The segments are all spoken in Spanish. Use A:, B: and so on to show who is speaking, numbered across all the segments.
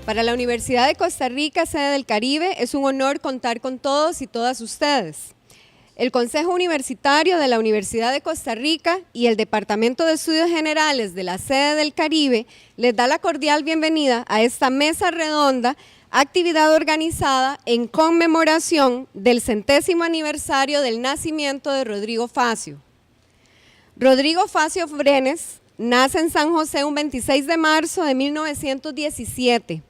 A: Para la Universidad de Costa Rica, sede del Caribe, es un honor contar con todos y todas ustedes. El Consejo Universitario de la Universidad de Costa Rica y el Departamento de Estudios Generales de la sede del Caribe les da la cordial bienvenida a esta mesa redonda, actividad organizada en conmemoración del 100º aniversario del nacimiento de Rodrigo Facio. Rodrigo Facio Brenes nace en San José un 26 de marzo de 1917.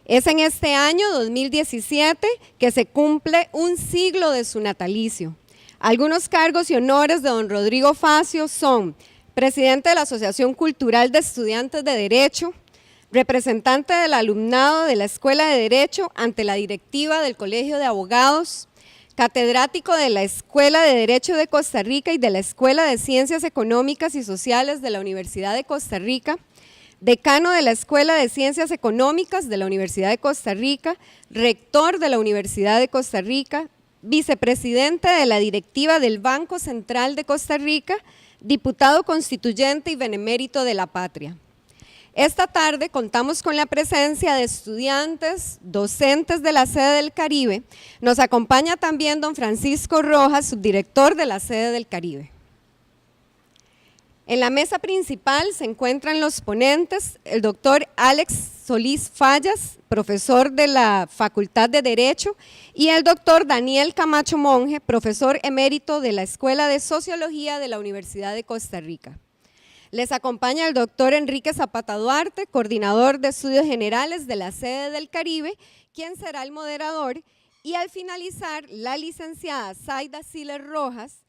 A: Es en este año 2017 que se cumple un siglo de su natalicio. Algunos cargos y honores de don Rodrigo Facio son presidente de la Asociación Cultural de Estudiantes de Derecho, representante del alumnado de la Escuela de Derecho ante la directiva del Colegio de Abogados, catedrático de la Escuela de Derecho de Costa Rica y de la Escuela de Ciencias Económicas y Sociales de la Universidad de Costa Rica, decano de la Escuela de Ciencias Económicas de la Universidad de Costa Rica, rector de la Universidad de Costa Rica, vicepresidente de la directiva del Banco Central de Costa Rica, diputado constituyente y benemérito de la patria. Esta tarde contamos con la presencia de estudiantes, docentes de la sede del Caribe. Nos acompaña también don Francisco Rojas, subdirector de la sede del Caribe. En la mesa principal se encuentran los ponentes, el doctor Alex Solís Fallas, profesor de la Facultad de Derecho, y el doctor Daniel Camacho Monge, profesor emérito de la Escuela de Sociología de la Universidad de Costa Rica. Les acompaña el doctor Enrique Zapata Duarte, coordinador de estudios generales de la sede del Caribe, quien será el moderador, y al finalizar, la licenciada Zaida Siles Rojas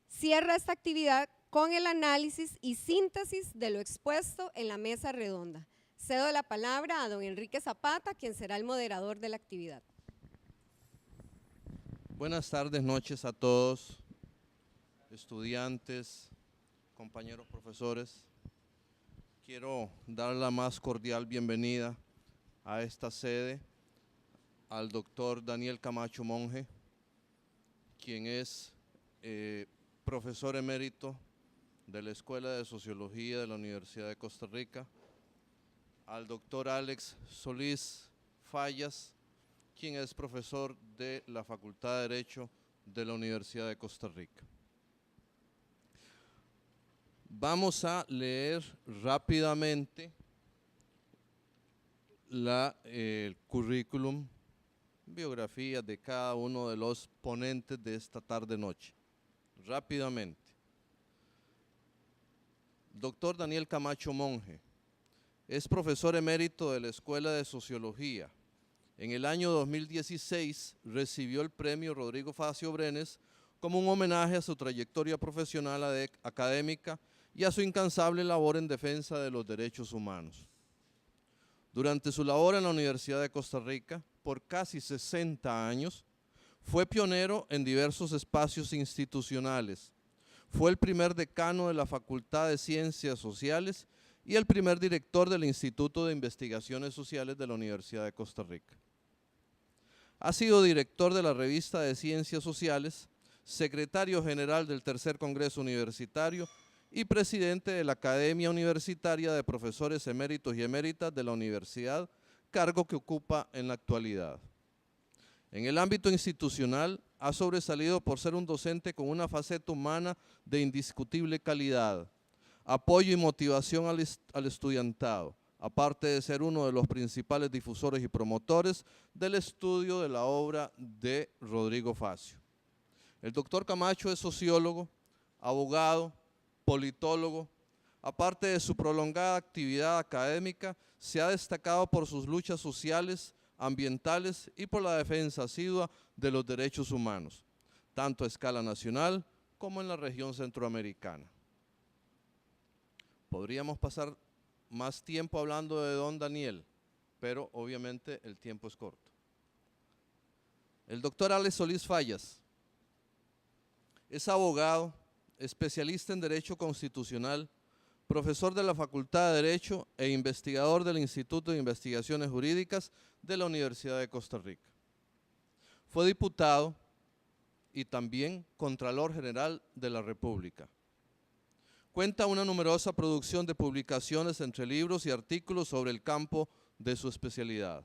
A: cierra esta actividad con el análisis y síntesis de lo expuesto en la mesa redonda. Cedo la palabra a don Enrique Zapata, quien será el moderador de la actividad.
B: Buenas tardes, noches a todos, estudiantes, compañeros profesores. Quiero dar la más cordial bienvenida a esta sede al doctor Daniel Camacho Monge, quien es profesor emérito de la Escuela de Sociología de la Universidad de Costa Rica, al doctor Alex Solís Fallas, quien es profesor de la Facultad de Derecho de la Universidad de Costa Rica. Vamos a leer rápidamente el currículum, biografía de cada uno de los ponentes de esta tarde-noche. Rápidamente. Doctor Daniel Camacho Monge es profesor emérito de la Escuela de Sociología. En el año 2016 recibió el premio Rodrigo Facio Brenes como un homenaje a su trayectoria profesional académica y a su incansable labor en defensa de los derechos humanos. Durante su labor en la Universidad de Costa Rica, por casi 60 años, fue pionero en diversos espacios institucionales. Fue el primer decano de la Facultad de Ciencias Sociales y el primer director del Instituto de Investigaciones Sociales de la Universidad de Costa Rica. Ha sido director de la Revista de Ciencias Sociales, secretario general del Tercer Congreso Universitario y presidente de la Academia Universitaria de Profesores Eméritos y Eméritas de la Universidad, cargo que ocupa en la actualidad. En el ámbito institucional ha sobresalido por ser un docente con una faceta humana de indiscutible calidad, apoyo y motivación al estudiantado, aparte de ser uno de los principales difusores y promotores del estudio de la obra de Rodrigo Facio. El doctor Camacho es sociólogo, abogado, politólogo. Aparte de su prolongada actividad académica, se ha destacado por sus luchas sociales, ambientales y por la defensa asidua de los derechos humanos, tanto a escala nacional como en la región centroamericana. Podríamos pasar más tiempo hablando de don Daniel, pero obviamente el tiempo es corto. El doctor Alex Solís Fallas es abogado, especialista en Derecho Constitucional, profesor de la Facultad de Derecho e investigador del Instituto de Investigaciones Jurídicas de la Universidad de Costa Rica. Fue diputado y también Contralor General de la República. Cuenta una numerosa producción de publicaciones entre libros y artículos sobre el campo de su especialidad.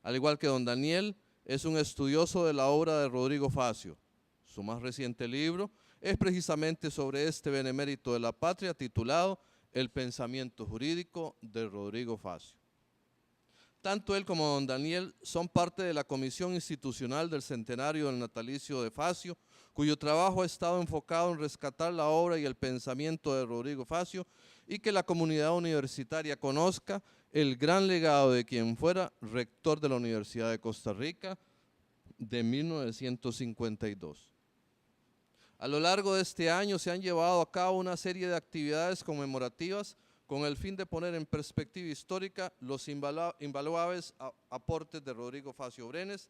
B: Al igual que don Daniel, es un estudioso de la obra de Rodrigo Facio. Su más reciente libro es precisamente sobre este benemérito de la patria, titulado El pensamiento jurídico de Rodrigo Facio. Tanto él como don Daniel son parte de la Comisión Institucional del Centenario del Natalicio de Facio, cuyo trabajo ha estado enfocado en rescatar la obra y el pensamiento de Rodrigo Facio y que la comunidad universitaria conozca el gran legado de quien fuera rector de la Universidad de Costa Rica de 1952. A lo largo de este año se han llevado a cabo una serie de actividades conmemorativas con el fin de poner en perspectiva histórica los invaluables aportes de Rodrigo Facio Brenes,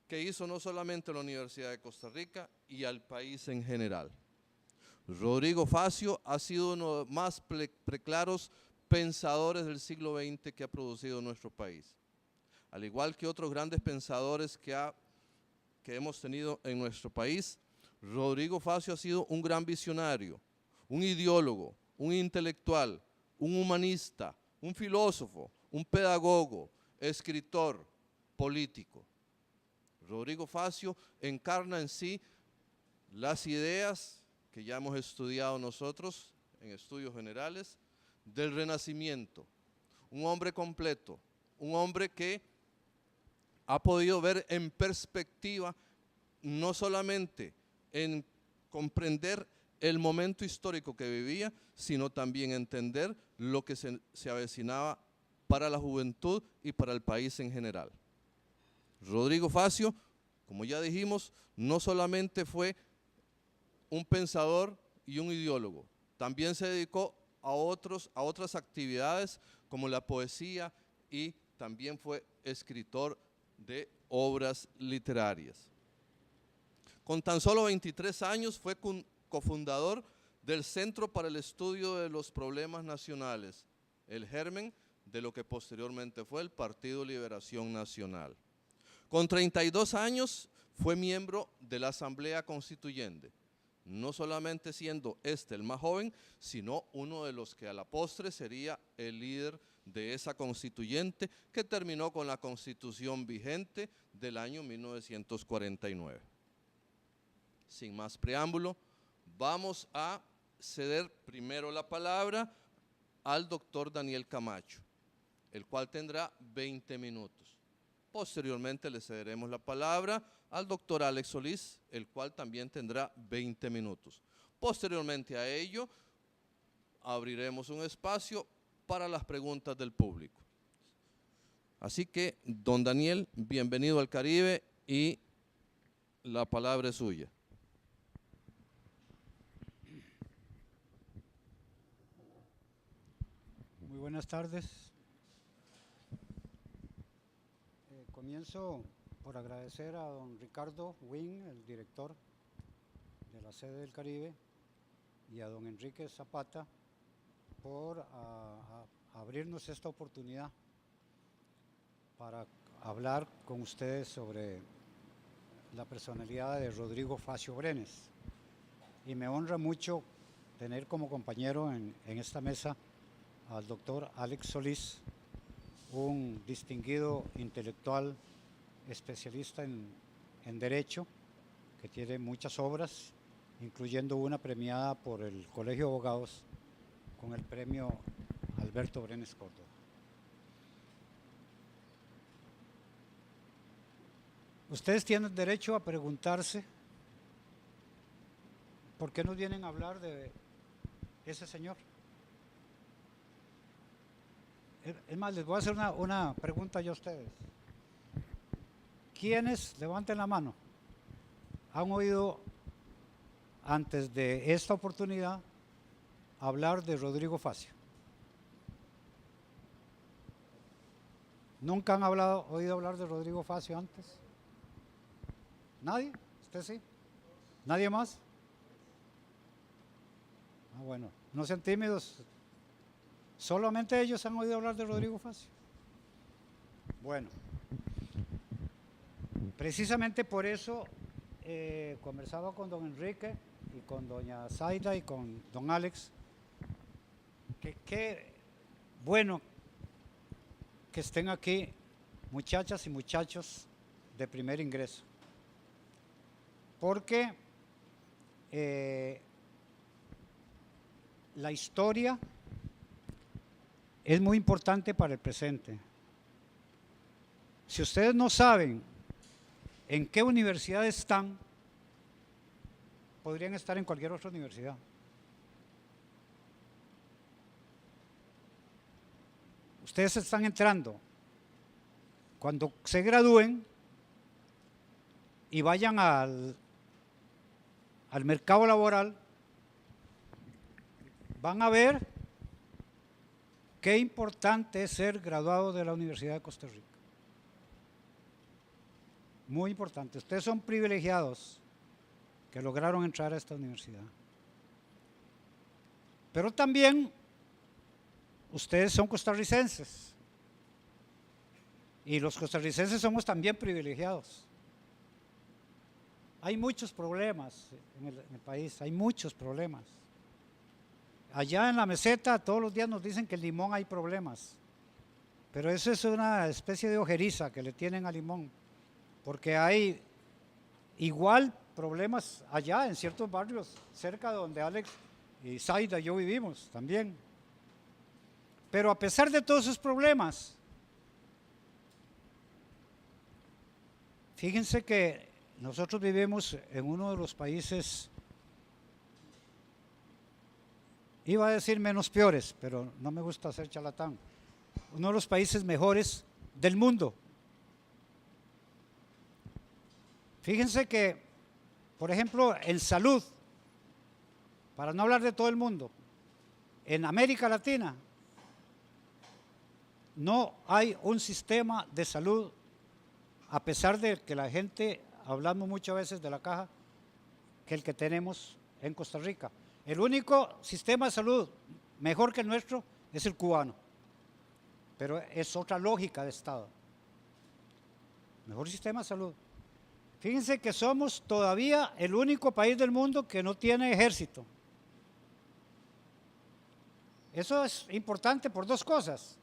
B: que hizo no solamente a la Universidad de Costa Rica y al país en general. Rodrigo Facio ha sido uno de los más preclaros pensadores del siglo XX que ha producido nuestro país. Al igual que otros grandes pensadores que hemos tenido en nuestro país, Rodrigo Facio ha sido un gran visionario, un ideólogo, un intelectual, un humanista, un filósofo, un pedagogo, escritor, político. Rodrigo Facio encarna en sí las ideas que ya hemos estudiado nosotros en estudios generales del Renacimiento. Un hombre completo, un hombre que ha podido ver en perspectiva no solamente en comprender el momento histórico que vivía, sino también entender lo que se avecinaba para la juventud y para el país en general. Rodrigo Facio, como ya dijimos, no solamente fue un pensador y un ideólogo, también se dedicó a otras actividades como la poesía y también fue escritor de obras literarias. Con tan solo 23 años fue cofundador del Centro para el Estudio de los Problemas Nacionales, el germen de lo que posteriormente fue el Partido Liberación Nacional. Con 32 años fue miembro de la Asamblea Constituyente, no solamente siendo el más joven, sino uno de los que a la postre sería el líder de esa constituyente que terminó con la Constitución vigente del año 1949. Sin más preámbulo, vamos a ceder primero la palabra al doctor Daniel Camacho, el cual tendrá 20 minutos. Posteriormente le cederemos la palabra al doctor Alex Solís, el cual también tendrá 20 minutos. Posteriormente a ello, abriremos un espacio para las preguntas del público. Así que, don Daniel, bienvenido al Caribe y la palabra es suya.
C: Muy buenas tardes. Comienzo por agradecer a don Ricardo Wing, el director de la sede del Caribe, y a don Enrique Zapata por abrirnos esta oportunidad para hablar con ustedes sobre la personalidad de Rodrigo Facio Brenes. Y me honra mucho tener como compañero en esta mesa al doctor Alex Solís, un distinguido intelectual especialista en Derecho, que tiene muchas obras, incluyendo una premiada por el Colegio de Abogados con el premio Alberto Brenes Córdoba. Ustedes tienen derecho a preguntarse por qué nos vienen a hablar de ese señor. Es más, les voy a hacer una pregunta yo a ustedes. ¿Quiénes, levanten la mano, han oído antes de esta oportunidad hablar de Rodrigo Facio? ¿Nunca han oído hablar de Rodrigo Facio antes? ¿Nadie? ¿Usted sí? ¿Nadie más? Ah, bueno, no sean tímidos. ¿Solamente ellos han oído hablar de Rodrigo Facio? Bueno, precisamente por eso conversaba con don Enrique y con doña Zaida y con don Alex, que qué bueno que estén aquí muchachas y muchachos de primer ingreso, porque la historia es muy importante para el presente. Si ustedes no saben en qué universidad están, podrían estar en cualquier otra universidad. Ustedes están entrando. Cuando se gradúen y vayan al mercado laboral, van a ver qué importante es ser graduado de la Universidad de Costa Rica. Muy importante. Ustedes son privilegiados que lograron entrar a esta universidad. Pero también ustedes son costarricenses. Y los costarricenses somos también privilegiados. Hay muchos problemas en el país, hay muchos problemas. Allá en la meseta todos los días nos dicen que en Limón hay problemas, pero eso es una especie de ojeriza que le tienen a Limón, porque hay igual problemas allá en ciertos barrios cerca de donde Alex y Zaida y yo vivimos también. Pero a pesar de todos esos problemas, fíjense que nosotros vivimos en uno de los países, iba a decir menos peores, pero no me gusta ser charlatán, uno de los países mejores del mundo. Fíjense que, por ejemplo, en salud, para no hablar de todo el mundo, en América Latina no hay un sistema de salud, a pesar de que la gente, hablamos muchas veces de la caja, que el que tenemos en Costa Rica. El único sistema de salud mejor que el nuestro es el cubano, pero es otra lógica de Estado. Mejor sistema de salud. Fíjense que somos todavía el único país del mundo que no tiene ejército. Eso es importante por dos cosas.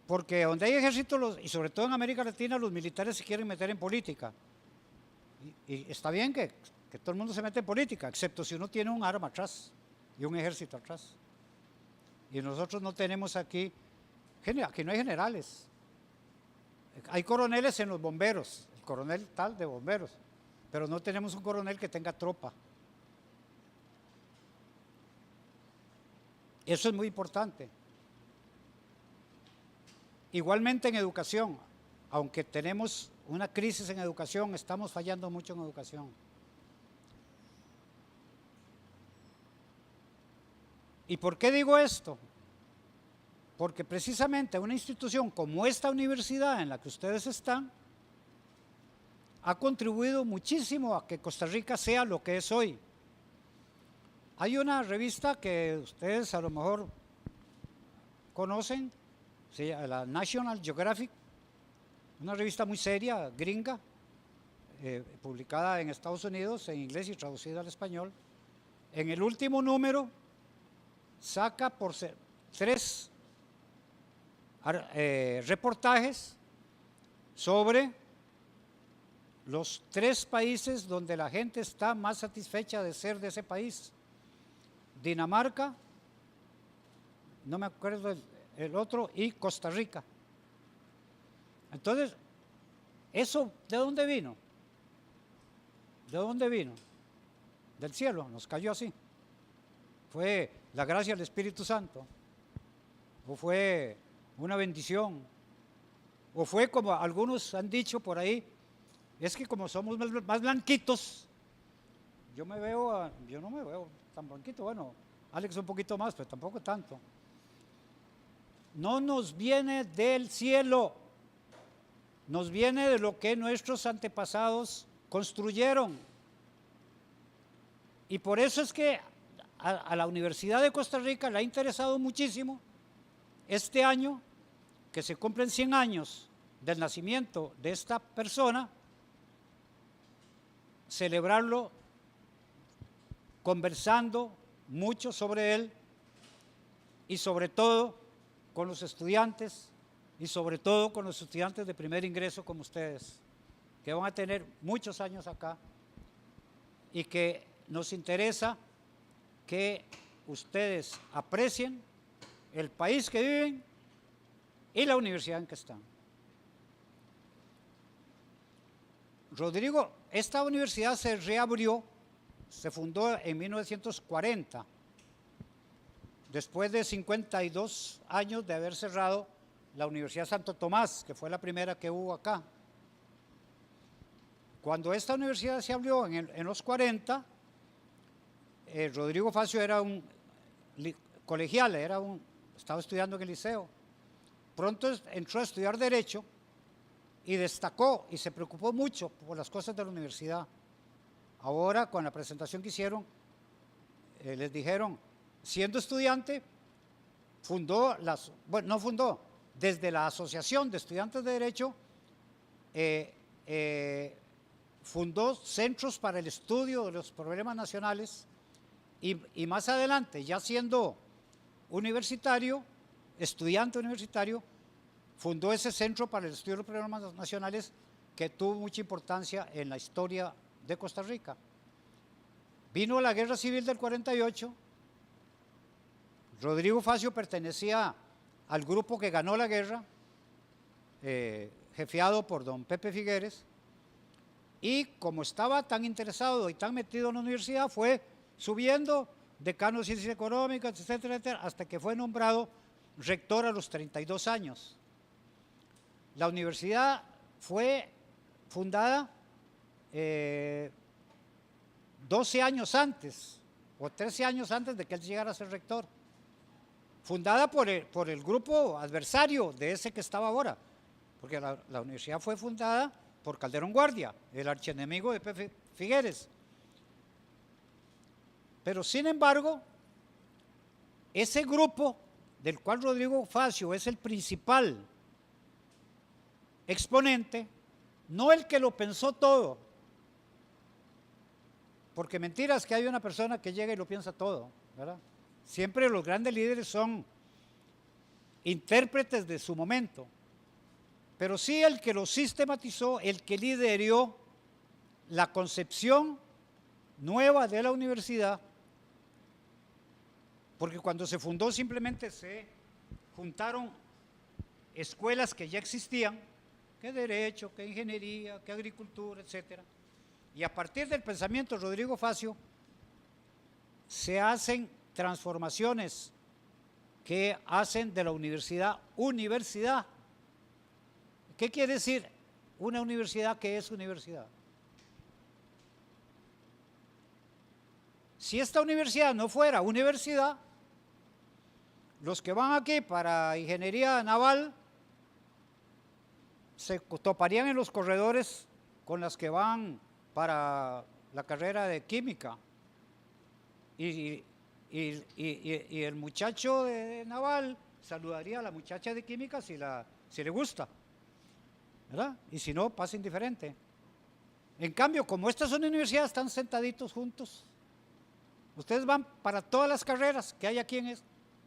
C: Porque donde hay ejército, y sobre todo en América Latina, los militares se quieren meter en política. Y está bien que todo el mundo se mete en política, excepto si uno tiene un arma atrás y un ejército atrás. Y nosotros no tenemos aquí no hay generales. Hay coroneles en los bomberos, el coronel tal de bomberos, pero no tenemos un coronel que tenga tropa. Eso es muy importante. Igualmente en educación, aunque tenemos una crisis en educación, estamos fallando mucho en educación. ¿Y por qué digo esto? Porque precisamente una institución como esta universidad en la que ustedes están ha contribuido muchísimo a que Costa Rica sea lo que es hoy. Hay una revista que ustedes a lo mejor conocen, la National Geographic, una revista muy seria, gringa, publicada en Estados Unidos en inglés y traducida al español. En el último número saca por 3 reportajes sobre los 3 países donde la gente está más satisfecha de ser de ese país. Dinamarca, no me acuerdo el otro, y Costa Rica. Entonces, ¿eso de dónde vino? ¿De dónde vino? Del cielo, nos cayó así. ¿Fue la gracia del Espíritu Santo? ¿O fue una bendición? ¿O fue como algunos han dicho por ahí? Es que como somos más blanquitos, yo no me veo tan blanquito. Bueno, Alex un poquito más, pero tampoco tanto. No nos viene del cielo, nos viene de lo que nuestros antepasados construyeron. Y por eso es que a la Universidad de Costa Rica le ha interesado muchísimo este año, que se cumplen 100 años del nacimiento de esta persona, celebrarlo conversando mucho sobre él y sobre todo con los estudiantes y sobre todo con los estudiantes de primer ingreso como ustedes, que van a tener muchos años acá y que nos interesa que ustedes aprecien el país que viven y la universidad en que están. Rodrigo, esta universidad se reabrió, se fundó en 1940, después de 52 años de haber cerrado la Universidad Santo Tomás, que fue la primera que hubo acá. Cuando esta universidad se abrió en los 40, Rodrigo Facio era un colegial, estaba estudiando en el liceo. Pronto entró a estudiar Derecho y destacó y se preocupó mucho por las cosas de la universidad. Ahora, con la presentación que hicieron, les dijeron, siendo estudiante, desde la Asociación de Estudiantes de Derecho, fundó centros para el estudio de los problemas nacionales y más adelante, ya siendo universitario, estudiante universitario, fundó ese centro para el estudio de los problemas nacionales que tuvo mucha importancia en la historia de Costa Rica. Vino la Guerra Civil del 48, Rodrigo Facio pertenecía al grupo que ganó la guerra, jefeado por don Pepe Figueres, y como estaba tan interesado y tan metido en la universidad, fue subiendo decano de Ciencias Económicas, etcétera, etcétera, hasta que fue nombrado rector a los 32 años. La universidad fue fundada 12 años antes, o 13 años antes de que él llegara a ser rector. Fundada por el grupo adversario de ese que estaba ahora, porque la universidad fue fundada por Calderón Guardia, el archienemigo de Pepe Figueres. Pero sin embargo, ese grupo del cual Rodrigo Facio es el principal exponente, no el que lo pensó todo, porque mentiras que hay una persona que llega y lo piensa todo, ¿verdad? Siempre los grandes líderes son intérpretes de su momento, pero sí el que lo sistematizó, el que lideró la concepción nueva de la universidad, porque cuando se fundó simplemente se juntaron escuelas que ya existían, que Derecho, que Ingeniería, que Agricultura, etcétera, y a partir del pensamiento de Rodrigo Facio se hacen transformaciones que hacen de la universidad universidad. ¿Qué quiere decir una universidad que es universidad? Si esta universidad no fuera universidad, los que van aquí para ingeniería naval se toparían en los corredores con las que van para la carrera de química. Y el muchacho de naval saludaría a la muchacha de química si le gusta, ¿verdad? Y si no, pasa indiferente. En cambio, como estas son universidades, están sentaditos juntos. Ustedes van para todas las carreras que hay aquí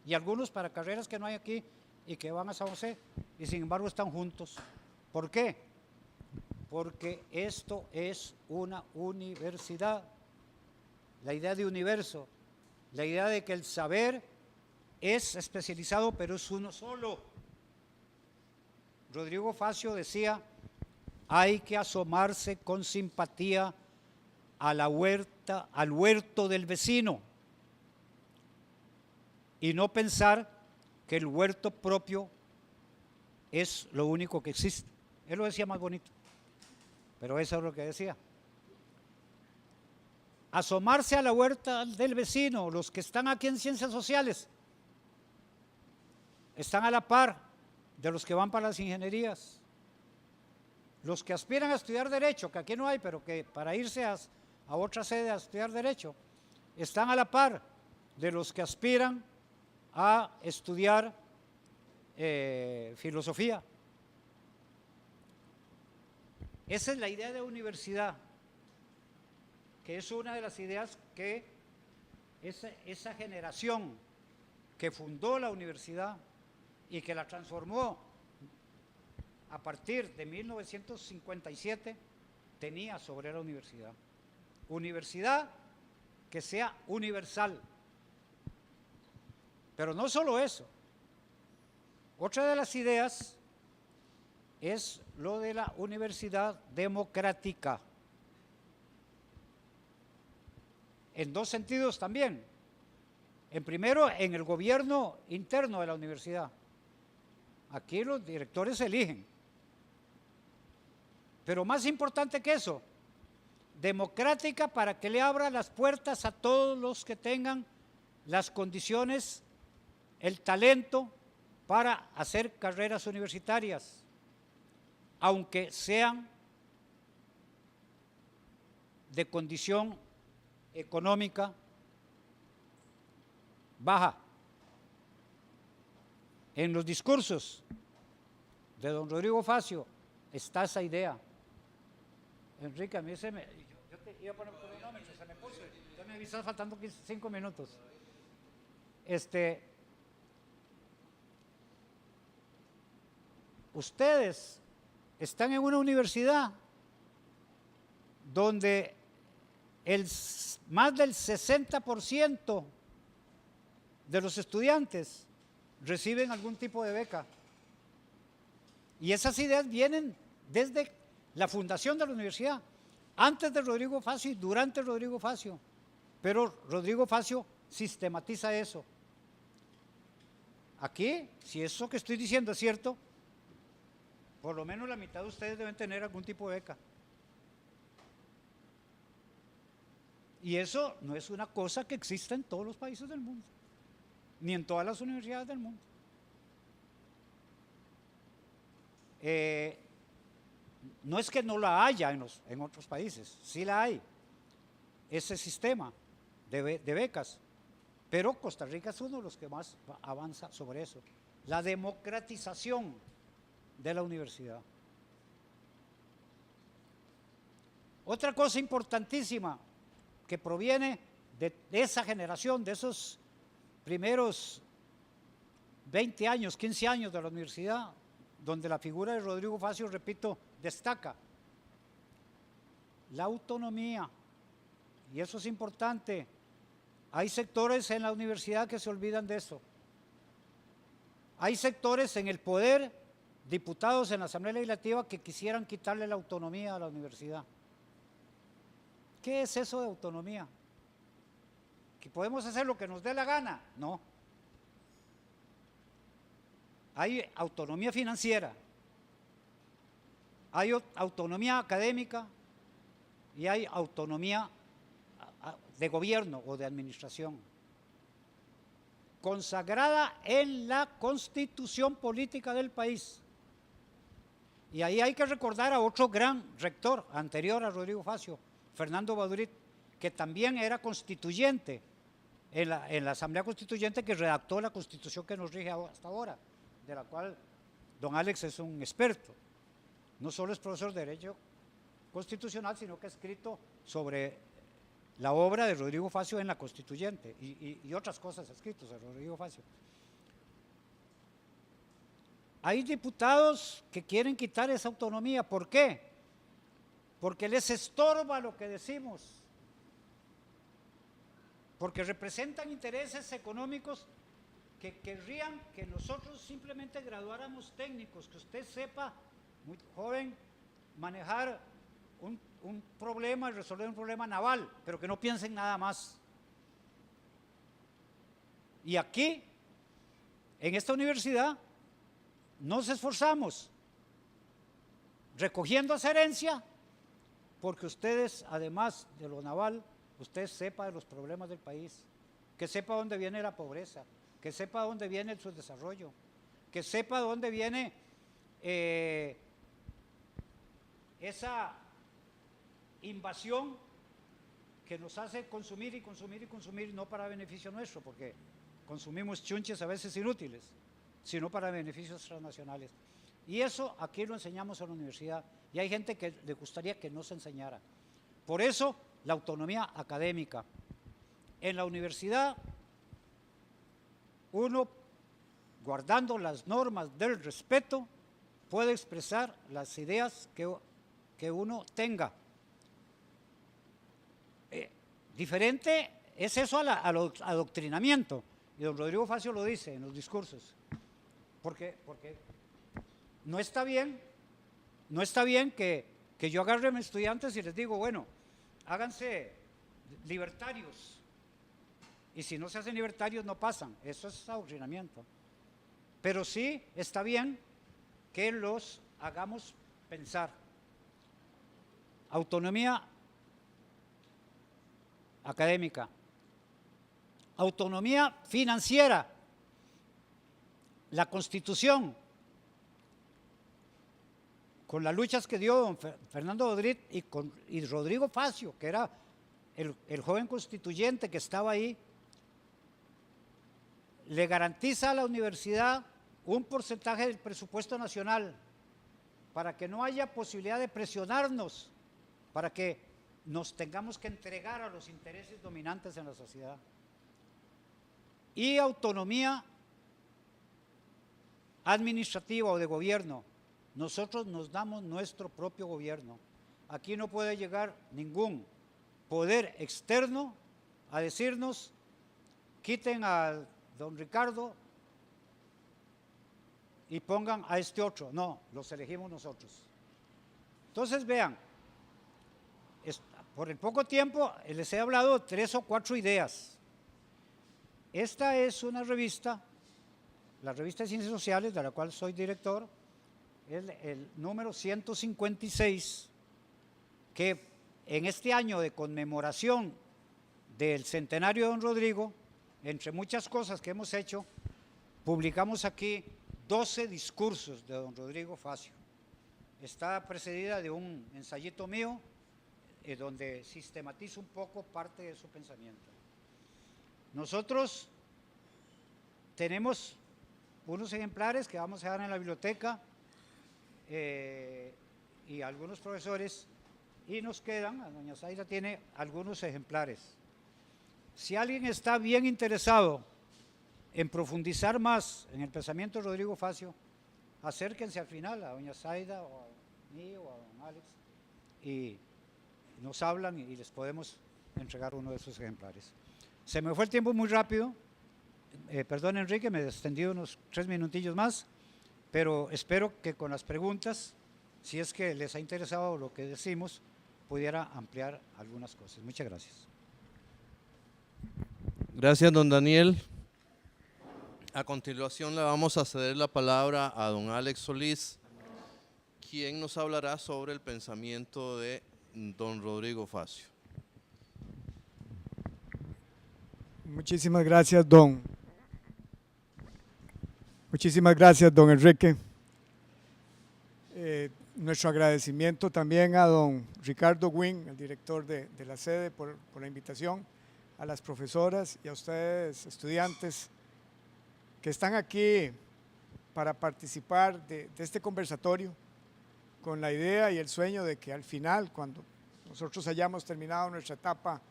C: y algunos para carreras que no hay aquí y que van a San José, y sin embargo están juntos. ¿Por qué? Porque esto es una universidad. La idea de universo, la idea de que el saber es especializado, pero es uno solo. Rodrigo Facio decía, hay que asomarse con simpatía a la huerta, al huerto del vecino, y no pensar que el huerto propio es lo único que existe. Él lo decía más bonito, pero eso es lo que decía. Asomarse a la huerta del vecino. Los que están aquí en Ciencias Sociales están a la par de los que van para las ingenierías. Los que aspiran a estudiar Derecho, que aquí no hay, pero que para irse a otra sede a estudiar Derecho, están a la par de los que aspiran a estudiar filosofía. Esa es la idea de universidad, que es una de las ideas que esa generación que fundó la universidad y que la transformó a partir de 1957, tenía sobre la universidad. Universidad que sea universal. Pero no solo eso. Otra de las ideas es lo de la universidad democrática. En dos sentidos también. En primero, en el gobierno interno de la universidad. Aquí los directores se eligen. Pero más importante que eso, democrática para que le abra las puertas a todos los que tengan las condiciones, el talento para hacer carreras universitarias, aunque sean de condición económica baja. En los discursos de don Rodrigo Facio está esa idea. Enrique, a mí yo te iba a poner cronómetro, se me puso, ya me avisas faltando 5 minutos. Ustedes están en una universidad donde más del 60% de los estudiantes reciben algún tipo de beca. Y esas ideas vienen desde la fundación de la universidad, antes de Rodrigo Facio y durante Rodrigo Facio. Pero Rodrigo Facio sistematiza eso. Aquí, si eso que estoy diciendo es cierto, por lo menos la mitad de ustedes deben tener algún tipo de beca. Y eso no es una cosa que exista en todos los países del mundo, ni en todas las universidades del mundo. No es que no la haya en otros países, sí la hay, ese sistema de becas, pero Costa Rica es uno de los que más avanza sobre eso. La democratización de la universidad. Otra cosa importantísima que proviene de esa generación, de esos primeros 20 años, 15 años de la universidad, donde la figura de Rodrigo Facio, repito, destaca. La autonomía, y eso es importante. Hay sectores en la universidad que se olvidan de eso. Hay sectores en el poder, diputados en la Asamblea Legislativa, que quisieran quitarle la autonomía a la universidad. ¿Qué es eso de autonomía? ¿Que podemos hacer lo que nos dé la gana? No. Hay autonomía financiera, hay autonomía académica y hay autonomía de gobierno o de administración, consagrada en la Constitución política del país. Y ahí hay que recordar a otro gran rector anterior a Rodrigo Facio, Fernando Badurit, que también era constituyente en la Asamblea Constituyente que redactó la Constitución que nos rige hasta ahora, de la cual don Alex es un experto. No solo es profesor de Derecho Constitucional, sino que ha escrito sobre la obra de Rodrigo Facio en la Constituyente y otras cosas escritas de Rodrigo Facio. Hay diputados que quieren quitar esa autonomía. ¿Por qué? Porque les estorba lo que decimos, porque representan intereses económicos que querrían que nosotros simplemente graduáramos técnicos, que usted sepa, muy joven, manejar un problema y resolver un problema naval, pero que no piensen nada más. Y aquí, en esta universidad, nos esforzamos recogiendo esa herencia, porque ustedes, además de lo naval, usted sepa de los problemas del país, que sepa dónde viene la pobreza, que sepa dónde viene el subdesarrollo, que sepa dónde viene esa invasión que nos hace consumir y consumir y consumir, no para beneficio nuestro, porque consumimos chunches a veces inútiles, sino para beneficios transnacionales. Y eso aquí lo enseñamos en la universidad, y hay gente que le gustaría que no se enseñara. Por eso, la autonomía académica. En la universidad, uno, guardando las normas del respeto, puede expresar las ideas que uno tenga. Diferente es eso al adoctrinamiento, y don Rodrigo Facio lo dice en los discursos, porque no está bien que yo agarre a mis estudiantes y les digo, bueno, háganse libertarios, y si no se hacen libertarios no pasan. Eso es adoctrinamiento. Pero sí está bien que los hagamos pensar. Autonomía académica, autonomía financiera, la Constitución, con las luchas que dio don Fernando Odrit y Rodrigo Facio, que era el joven constituyente que estaba ahí, le garantiza a la universidad un porcentaje del presupuesto nacional para que no haya posibilidad de presionarnos, para que nos tengamos que entregar a los intereses dominantes en la sociedad. Y autonomía administrativa o de gobierno. Nosotros nos damos nuestro propio gobierno. Aquí no puede llegar ningún poder externo a decirnos, quiten a don Ricardo y pongan a este otro. No, los elegimos nosotros. Entonces vean, por el poco tiempo les he hablado de 3 o 4 ideas. Esta es una revista, la revista de Ciencias Sociales, de la cual soy director, es el número 156, que en este año de conmemoración del centenario de don Rodrigo, entre muchas cosas que hemos hecho, publicamos aquí 12 discursos de don Rodrigo Facio. Está precedida de un ensayito mío, donde sistematizo un poco parte de su pensamiento. Nosotros tenemos unos ejemplares que vamos a dejar en la biblioteca y algunos profesores, y nos quedan, doña Zaira tiene algunos ejemplares. Si alguien está bien interesado en profundizar más en el pensamiento de Rodrigo Facio, acérquense al final a doña Zaida o a mí o a don Alex y nos hablan y les podemos entregar uno de esos ejemplares. Se me fue el tiempo muy rápido, perdón Enrique, me he extendido unos 3 minutillos más, pero espero que con las preguntas, si es que les ha interesado lo que decimos, pudiera ampliar algunas cosas. Muchas gracias.
B: Gracias, don Daniel. A continuación le vamos a ceder la palabra a don Alex Solís, quien nos hablará sobre el pensamiento de don Rodrigo Facio.
D: Muchísimas gracias, don Enrique. Nuestro agradecimiento también a don Ricardo Wing, el director de la sede, por la invitación, a las profesoras y a ustedes, estudiantes, que están aquí para participar de este conversatorio, con la idea y el sueño de que al final, cuando nosotros hayamos terminado nuestra etapa,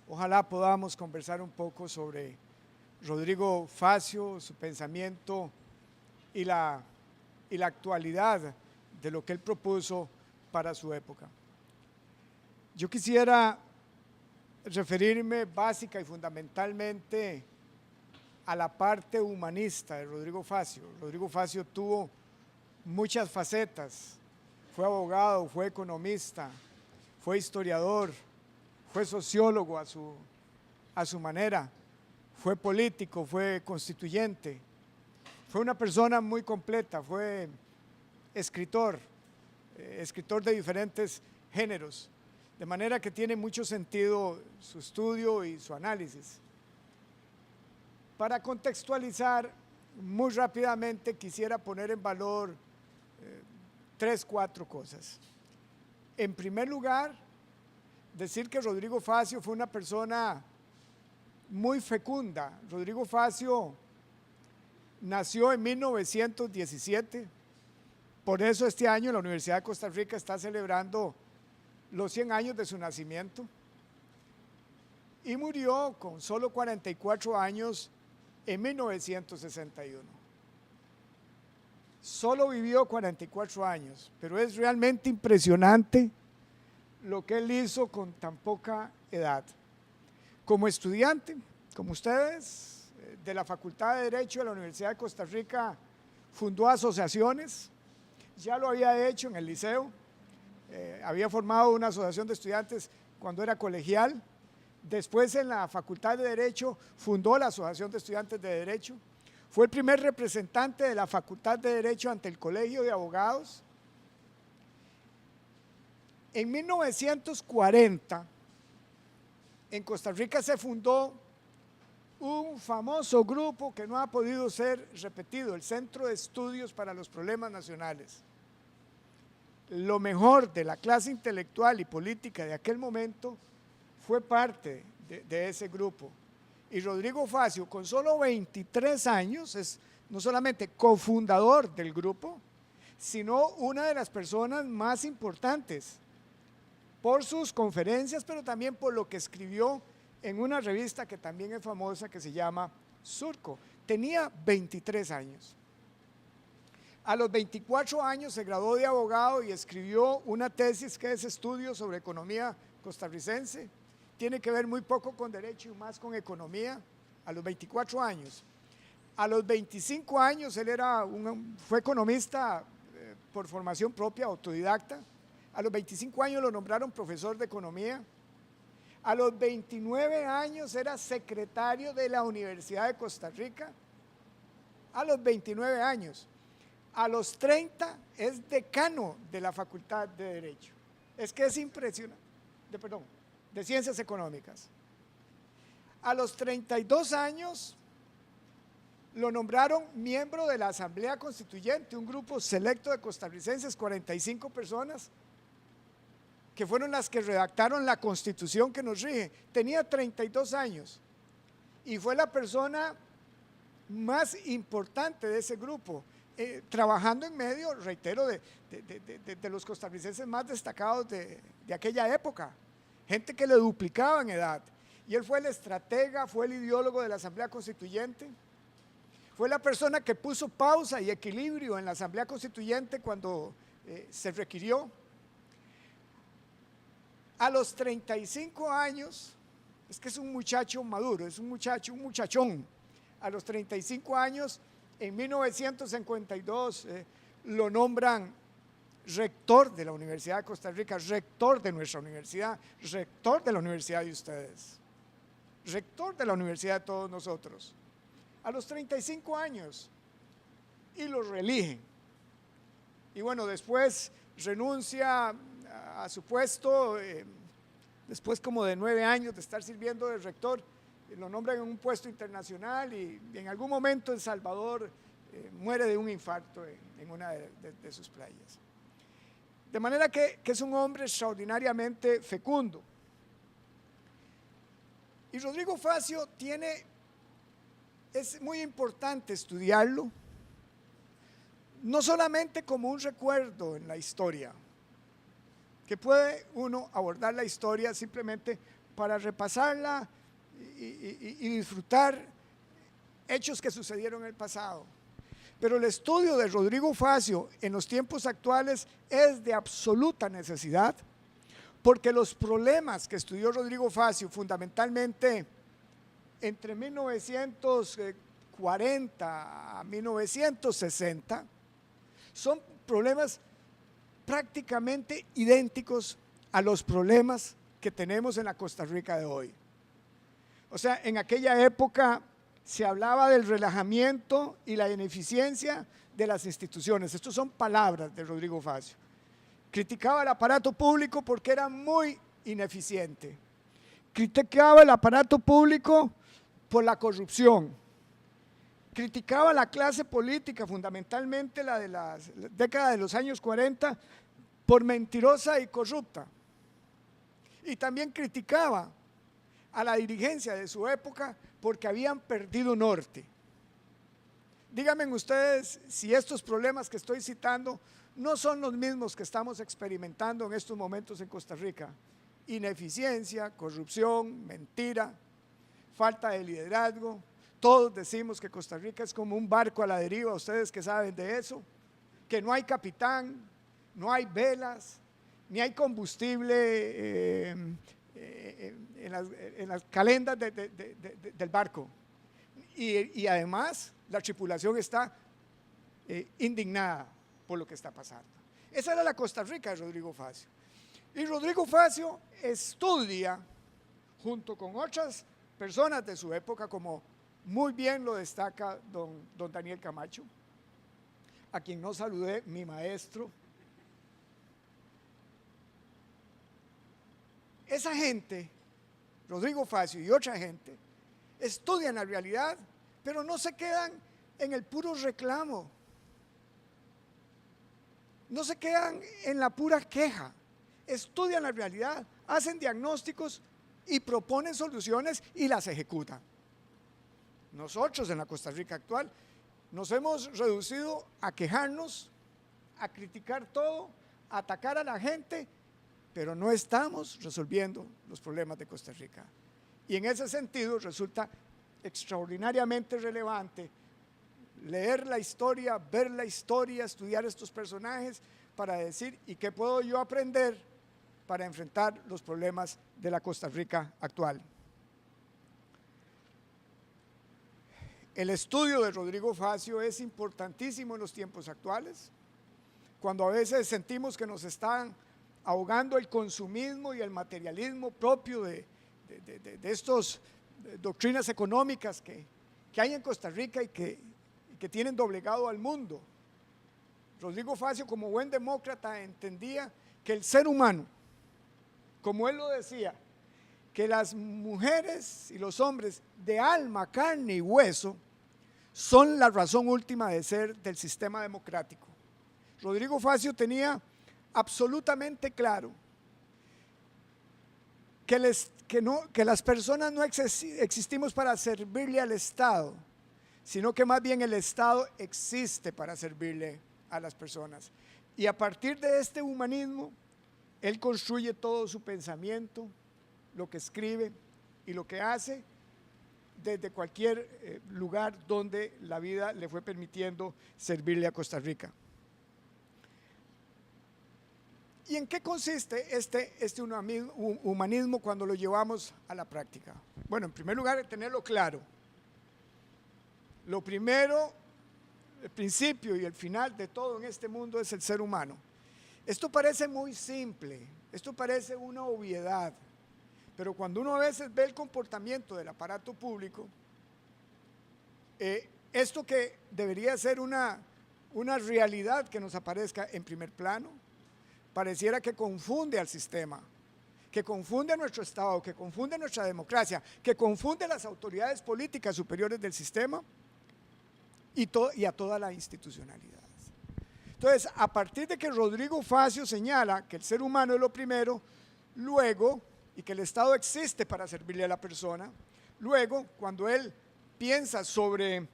D: ojalá podamos conversar un poco sobre Rodrigo Facio, su pensamiento y la actualidad de lo que él propuso para su época. Yo quisiera referirme básica y fundamentalmente a la parte humanista de Rodrigo Facio. Rodrigo Facio tuvo muchas facetas, fue abogado, fue economista, fue historiador, fue sociólogo a su manera, fue político, fue constituyente, fue una persona muy completa, fue escritor de diferentes géneros, de manera que tiene mucho sentido su estudio y su análisis. Para contextualizar muy rápidamente, quisiera poner en valor 3 o 4 cosas. En primer lugar, decir que Rodrigo Facio fue una persona muy fecunda. Rodrigo Facio nació en 1917, por eso este año la Universidad de Costa Rica está celebrando los 100 años de su nacimiento, y murió con solo 44 años en 1961. solo vivió 44 años, pero es realmente impresionante lo que él hizo con tan poca edad. Como estudiante, como ustedes, de la Facultad de Derecho de la Universidad de Costa Rica, fundó asociaciones, ya lo había hecho en el liceo, había formado una asociación de estudiantes cuando era colegial, después en la Facultad de Derecho fundó la Asociación de Estudiantes de Derecho, fue el primer representante de la Facultad de Derecho ante el Colegio de Abogados. En 1940, en Costa Rica se fundó un famoso grupo que no ha podido ser repetido, el Centro de Estudios para los Problemas Nacionales. Lo mejor de la clase intelectual y política de aquel momento fue parte de ese grupo. Y Rodrigo Facio, con solo 23 años, es no solamente cofundador del grupo, sino una de las personas más importantes por sus conferencias, pero también por lo que escribió en una revista que también es famosa, que se llama Surco. Tenía 23 años. A los 24 años se graduó de abogado y escribió una tesis que es estudio sobre economía costarricense. Tiene que ver muy poco con derecho y más con economía, a los 24 años. A los 25 años él fue economista por formación propia, autodidacta. A los 25 años lo nombraron profesor de economía. A los 29 años era secretario de la Universidad de Costa Rica. A los 29 años. A los 30 es decano de la Facultad de Derecho. Es que es impresionante. De Ciencias Económicas. A los 32 años lo nombraron miembro de la Asamblea Constituyente, un grupo selecto de costarricenses, 45 personas, que fueron las que redactaron la Constitución que nos rige. Tenía 32 años y fue la persona más importante de ese grupo, trabajando en medio, reitero, de los costarricenses más destacados de aquella época. Gente que le duplicaba en edad. Y él fue el estratega, fue el ideólogo de la Asamblea Constituyente. Fue la persona que puso pausa y equilibrio en la Asamblea Constituyente cuando se requirió. A los 35 años, es que es un muchacho maduro, es un muchachón. A los 35 años, en 1952, lo nombran rector de la Universidad de Costa Rica, rector de nuestra universidad, rector de la universidad de ustedes, rector de la universidad de todos nosotros, a los 35 años, y lo reeligen. Y bueno, después renuncia a su puesto, después como de 9 años de estar sirviendo de rector, lo nombran en un puesto internacional y en algún momento en Salvador muere de un infarto en una de sus playas. De manera que es un hombre extraordinariamente fecundo. Y Rodrigo Facio es muy importante estudiarlo, no solamente como un recuerdo en la historia, que puede uno abordar la historia simplemente para repasarla y disfrutar hechos que sucedieron en el pasado. Pero el estudio de Rodrigo Facio en los tiempos actuales es de absoluta necesidad, porque los problemas que estudió Rodrigo Facio fundamentalmente entre 1940 a 1960 son problemas prácticamente idénticos a los problemas que tenemos en la Costa Rica de hoy. O sea, en aquella época se hablaba del relajamiento y la ineficiencia de las instituciones. Estas son palabras de Rodrigo Facio. Criticaba el aparato público porque era muy ineficiente. Criticaba el aparato público por la corrupción. Criticaba la clase política, fundamentalmente la de la década de los años 40, por mentirosa y corrupta. Y también criticaba a la dirigencia de su época porque habían perdido norte. Díganme ustedes si estos problemas que estoy citando no son los mismos que estamos experimentando en estos momentos en Costa Rica. Ineficiencia, corrupción, mentira, falta de liderazgo. Todos decimos que Costa Rica es como un barco a la deriva, ustedes que saben de eso. que no hay capitán, no hay velas, ni hay combustible en las calendas del barco. Y además la tripulación está indignada por lo que está pasando. Esa era la Costa Rica de Rodrigo Facio. Y Rodrigo Facio estudia, junto con otras personas de su época, como muy bien lo destaca don Daniel Camacho, a quien no saludé, mi maestro. Esa gente, Rodrigo Facio y otra gente, estudian la realidad, pero no se quedan en el puro reclamo, no se quedan en la pura queja, estudian la realidad, hacen diagnósticos y proponen soluciones y las ejecutan. Nosotros en la Costa Rica actual nos hemos reducido a quejarnos, a criticar todo, a atacar a la gente, pero no estamos resolviendo los problemas de Costa Rica. Y en ese sentido resulta extraordinariamente relevante leer la historia, ver la historia, estudiar estos personajes para decir, ¿y qué puedo yo aprender para enfrentar los problemas de la Costa Rica actual? El estudio de Rodrigo Facio es importantísimo en los tiempos actuales, cuando a veces sentimos que nos están ahogando el consumismo y el materialismo propio de estas doctrinas económicas que hay en Costa Rica y que tienen doblegado al mundo. Rodrigo Facio, como buen demócrata, entendía que el ser humano, como él lo decía, que las mujeres y los hombres de alma, carne y hueso son la razón última de ser del sistema democrático. Rodrigo Facio tenía absolutamente claro que las personas no existimos para servirle al Estado, sino que más bien el Estado existe para servirle a las personas. Y a partir de este humanismo, él construye todo su pensamiento, lo que escribe y lo que hace desde cualquier lugar donde la vida le fue permitiendo servirle a Costa Rica. ¿Y en qué consiste este humanismo cuando lo llevamos a la práctica? Bueno, en primer lugar, tenerlo claro. Lo primero, el principio y el final de todo en este mundo es el ser humano. Esto parece muy simple, esto parece una obviedad, pero cuando uno a veces ve el comportamiento del aparato público, esto que debería ser una realidad que nos aparezca en primer plano, pareciera que confunde al sistema, que confunde a nuestro Estado, que confunde a nuestra democracia, que confunde a las autoridades políticas superiores del sistema y a toda la institucionalidad. Entonces, a partir de que Rodrigo Facio señala que el ser humano es lo primero, luego, y que el Estado existe para servirle a la persona, luego, cuando él piensa sobre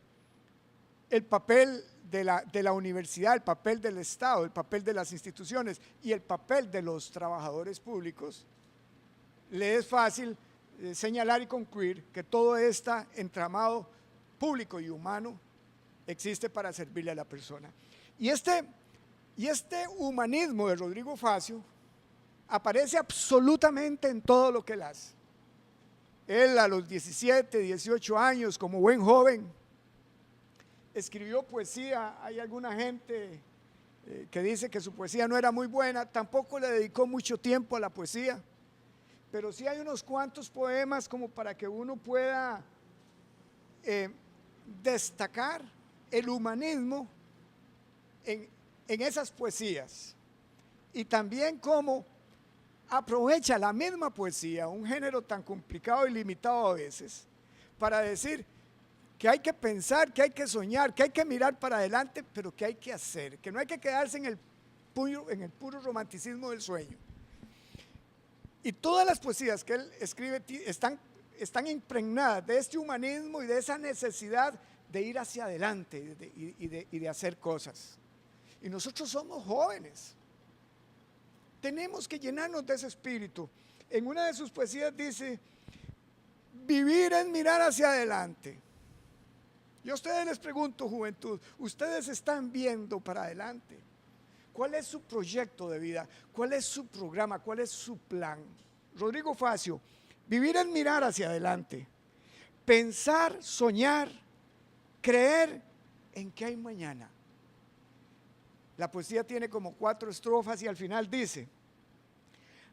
D: el papel de la universidad, el papel del Estado, el papel de las instituciones y el papel de los trabajadores públicos, le es fácil señalar y concluir que todo este entramado público y humano existe para servirle a la persona. Y este humanismo de Rodrigo Facio aparece absolutamente en todo lo que él hace. Él a los 17, 18 años, como buen joven, escribió poesía. Hay alguna gente que dice que su poesía no era muy buena, tampoco le dedicó mucho tiempo a la poesía, pero sí hay unos cuantos poemas como para que uno pueda destacar el humanismo en esas poesías, y también cómo aprovecha la misma poesía, un género tan complicado y limitado a veces, para decir que hay que pensar, que hay que soñar, que hay que mirar para adelante, pero que hay que hacer, que no hay que quedarse en el puro romanticismo del sueño. Y todas las poesías que él escribe están impregnadas de este humanismo y de esa necesidad de ir hacia adelante y de hacer cosas. Y nosotros somos jóvenes, tenemos que llenarnos de ese espíritu. En una de sus poesías dice: vivir es mirar hacia adelante, Yo a ustedes les pregunto, juventud, ¿ustedes están viendo para adelante? ¿Cuál es su proyecto de vida? ¿Cuál es su programa? ¿Cuál es su plan? Rodrigo Facio, vivir es mirar hacia adelante, pensar, soñar, creer en que hay mañana. La poesía tiene como 4 estrofas y al final dice: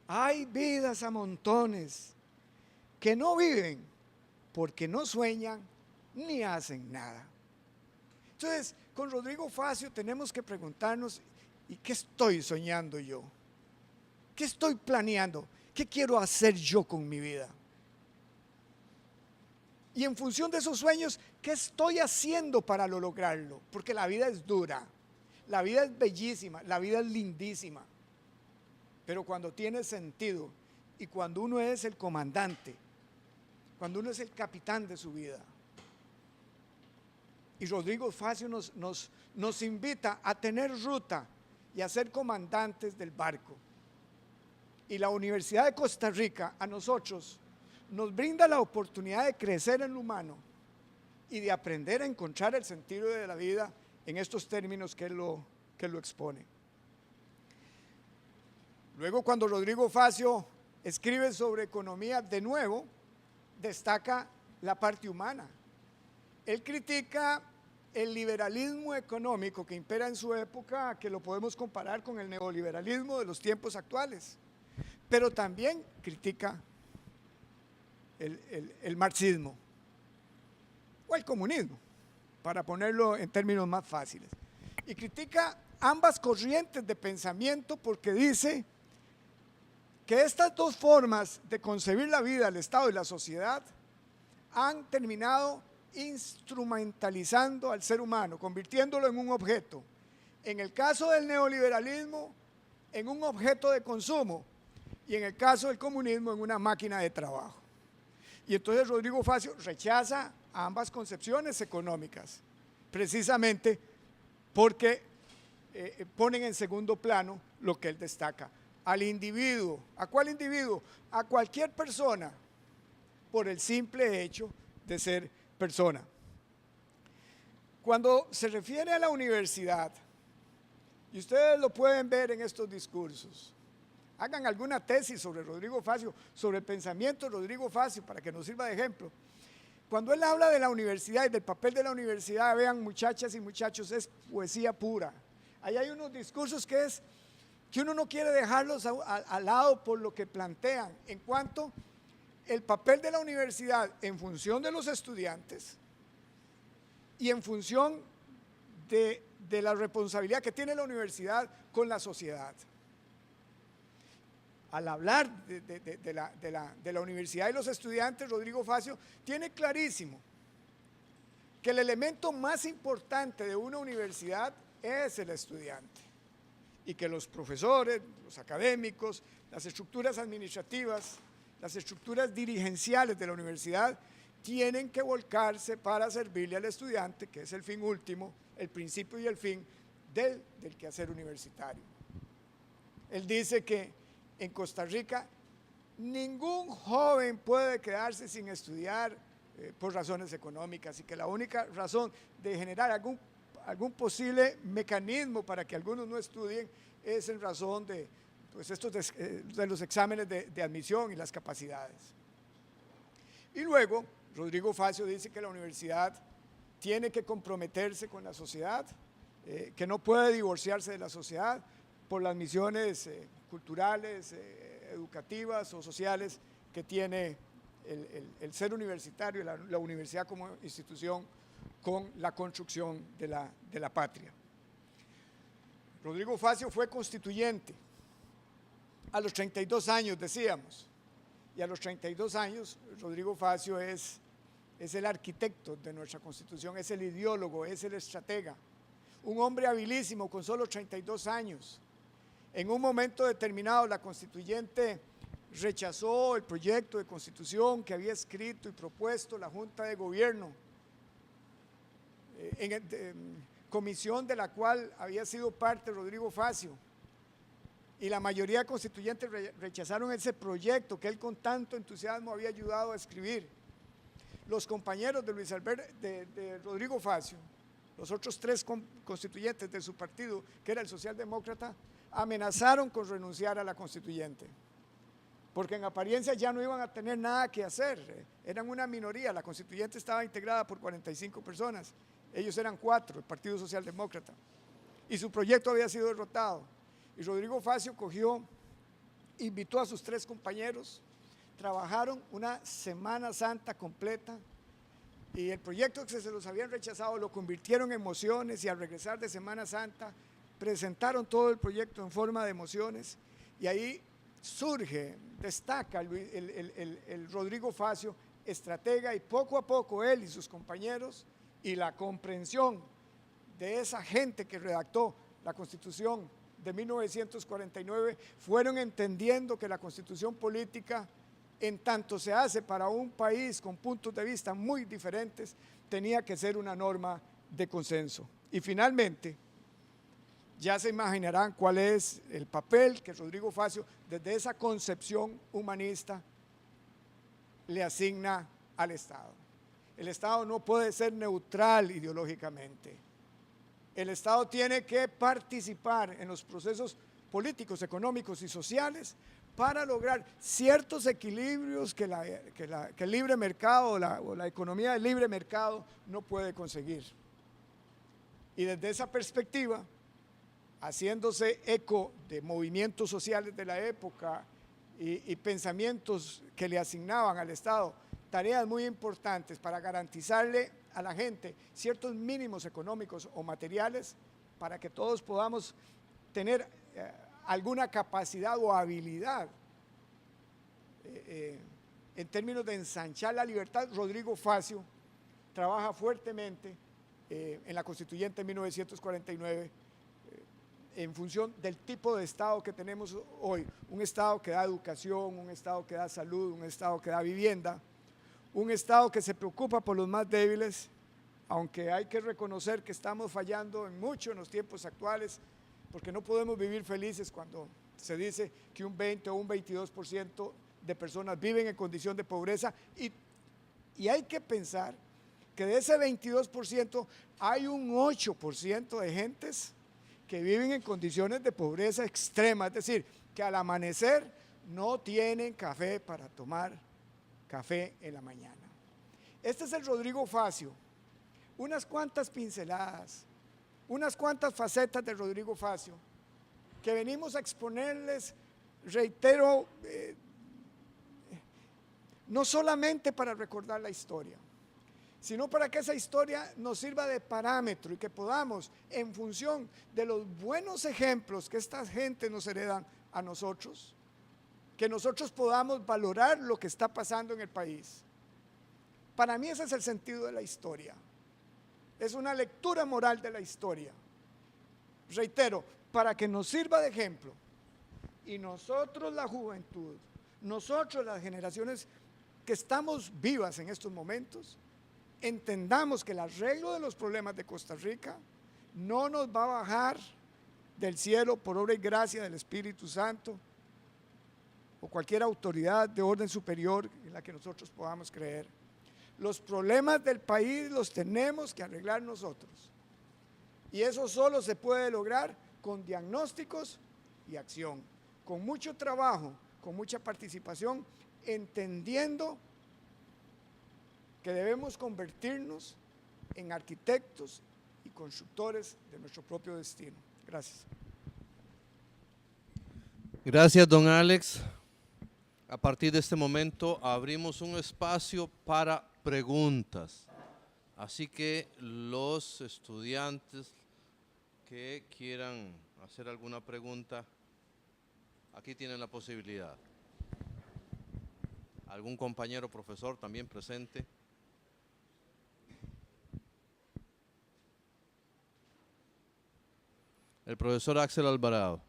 D: hay vidas a montones que no viven porque no sueñan ni hacen nada. Entonces, con Rodrigo Facio tenemos que preguntarnos: ¿y qué estoy soñando yo? ¿Qué estoy planeando? ¿Qué quiero hacer yo con mi vida? Y en función de esos sueños, ¿qué estoy haciendo para lograrlo? Porque la vida es dura, la vida es bellísima, la vida es lindísima. Pero cuando tiene sentido y cuando uno es el comandante, cuando uno es el capitán de su vida. Y Rodrigo Facio nos invita a tener ruta y a ser comandantes del barco. Y la Universidad de Costa Rica a nosotros nos brinda la oportunidad de crecer en lo humano y de aprender a encontrar el sentido de la vida en estos términos que él lo expone. Luego, cuando Rodrigo Facio escribe sobre economía, de nuevo destaca la parte humana. Él critica el liberalismo económico que impera en su época, que lo podemos comparar con el neoliberalismo de los tiempos actuales, pero también critica el marxismo o el comunismo, para ponerlo en términos más fáciles. Y critica ambas corrientes de pensamiento porque dice que estas dos formas de concebir la vida, el Estado y la sociedad han terminado instrumentalizando al ser humano, convirtiéndolo en un objeto. En el caso del neoliberalismo, en un objeto de consumo, y en el caso del comunismo, en una máquina de trabajo. Y entonces Rodrigo Facio rechaza ambas concepciones económicas, precisamente porque ponen en segundo plano lo que él destaca: al individuo. ¿A cuál individuo? A cualquier persona, por el simple hecho de ser persona. Cuando se refiere a la universidad, y ustedes lo pueden ver en estos discursos, hagan alguna tesis sobre Rodrigo Facio, sobre el pensamiento de Rodrigo Facio, para que nos sirva de ejemplo. Cuando él habla de la universidad y del papel de la universidad, vean, muchachas y muchachos, es poesía pura. Ahí hay unos discursos que uno no quiere dejarlos al lado por lo que plantean en cuanto el papel de la universidad en función de los estudiantes y en función de la responsabilidad que tiene la universidad con la sociedad. Al hablar de la universidad y los estudiantes, Rodrigo Facio tiene clarísimo que el elemento más importante de una universidad es el estudiante, y que los profesores, los académicos, las estructuras administrativas, las estructuras dirigenciales de la universidad tienen que volcarse para servirle al estudiante, que es el fin último, el principio y el fin del quehacer universitario. Él dice que en Costa Rica ningún joven puede quedarse sin estudiar por razones económicas, y que la única razón de generar algún posible mecanismo para que algunos no estudien es en razón de los exámenes de admisión y las capacidades. Y luego Rodrigo Facio dice que la universidad tiene que comprometerse con la sociedad, que no puede divorciarse de la sociedad por las misiones culturales, educativas o sociales que tiene el ser universitario, la universidad como institución, con la construcción de la patria. Rodrigo Facio fue constituyente a los 32 años, decíamos, y a los 32 años Rodrigo Facio es el arquitecto de nuestra Constitución, es el ideólogo, es el estratega, un hombre habilísimo con solo 32 años. En un momento determinado la constituyente rechazó el proyecto de constitución que había escrito y propuesto la Junta de Gobierno, comisión de la cual había sido parte Rodrigo Facio, y la mayoría de constituyentes rechazaron ese proyecto que él con tanto entusiasmo había ayudado a escribir. los compañeros de Luis Alberto, de Rodrigo Facio, los otros 3 constituyentes de su partido, que era el socialdemócrata, amenazaron con renunciar a la constituyente, porque en apariencia ya no iban a tener nada que hacer, eran una minoría, la constituyente estaba integrada por 45 personas, ellos eran 4, el Partido Socialdemócrata, y su proyecto había sido derrotado, y Rodrigo Facio invitó a sus 3 compañeros, trabajaron una Semana Santa completa, y el proyecto que se los habían rechazado lo convirtieron en mociones, y al regresar de Semana Santa presentaron todo el proyecto en forma de mociones, y ahí destaca el Rodrigo Facio, estratega, y poco a poco él y sus compañeros y la comprensión de esa gente que redactó la Constitución de 1949 fueron entendiendo que la Constitución política, en tanto se hace para un país con puntos de vista muy diferentes, tenía que ser una norma de consenso. Y finalmente, ya se imaginarán cuál es el papel que Rodrigo Facio, desde esa concepción humanista, le asigna al Estado. El Estado no puede ser neutral ideológicamente. El Estado tiene que participar en los procesos políticos, económicos y sociales para lograr ciertos equilibrios que el libre mercado o la economía del libre mercado no puede conseguir. Y desde esa perspectiva, haciéndose eco de movimientos sociales de la época y pensamientos que le asignaban al Estado tareas muy importantes para garantizarle a la gente ciertos mínimos económicos o materiales para que todos podamos tener alguna capacidad o habilidad en términos de ensanchar la libertad. Rodrigo Facio trabaja fuertemente en la Constituyente de 1949 en función del tipo de Estado que tenemos hoy, un Estado que da educación, un Estado que da salud, un Estado que da vivienda, un Estado que se preocupa por los más débiles, aunque hay que reconocer que estamos fallando en mucho en los tiempos actuales, porque no podemos vivir felices cuando se dice que un 20 o un 22% de personas viven en condición de pobreza y hay que pensar que de ese 22% hay un 8% de gentes que viven en condiciones de pobreza extrema, es decir, que al amanecer no tienen café para tomar café en la mañana. Este es el Rodrigo Facio, unas cuantas pinceladas, unas cuantas facetas de Rodrigo Facio, que venimos a exponerles, reitero, no solamente para recordar la historia, sino para que esa historia nos sirva de parámetro y que podamos, en función de los buenos ejemplos que esta gente nos heredan a nosotros, que nosotros podamos valorar lo que está pasando en el país. Para mí ese es el sentido de la historia. Es una lectura moral de la historia. Reitero, para que nos sirva de ejemplo. Y nosotros, la juventud, nosotros, las generaciones que estamos vivas en estos momentos, entendamos que el arreglo de los problemas de Costa Rica no nos va a bajar del cielo por obra y gracia del Espíritu Santo o cualquier autoridad de orden superior en la que nosotros podamos creer. Los problemas del país los tenemos que arreglar nosotros. Y eso solo se puede lograr con diagnósticos y acción, con mucho trabajo, con mucha participación, entendiendo que debemos convertirnos en arquitectos y constructores de nuestro propio destino. Gracias.
B: Gracias, don Alex. A partir de este momento abrimos un espacio para preguntas. Así que los estudiantes que quieran hacer alguna pregunta, aquí tienen la posibilidad. ¿Algún compañero profesor también presente? El profesor Axel Alvarado.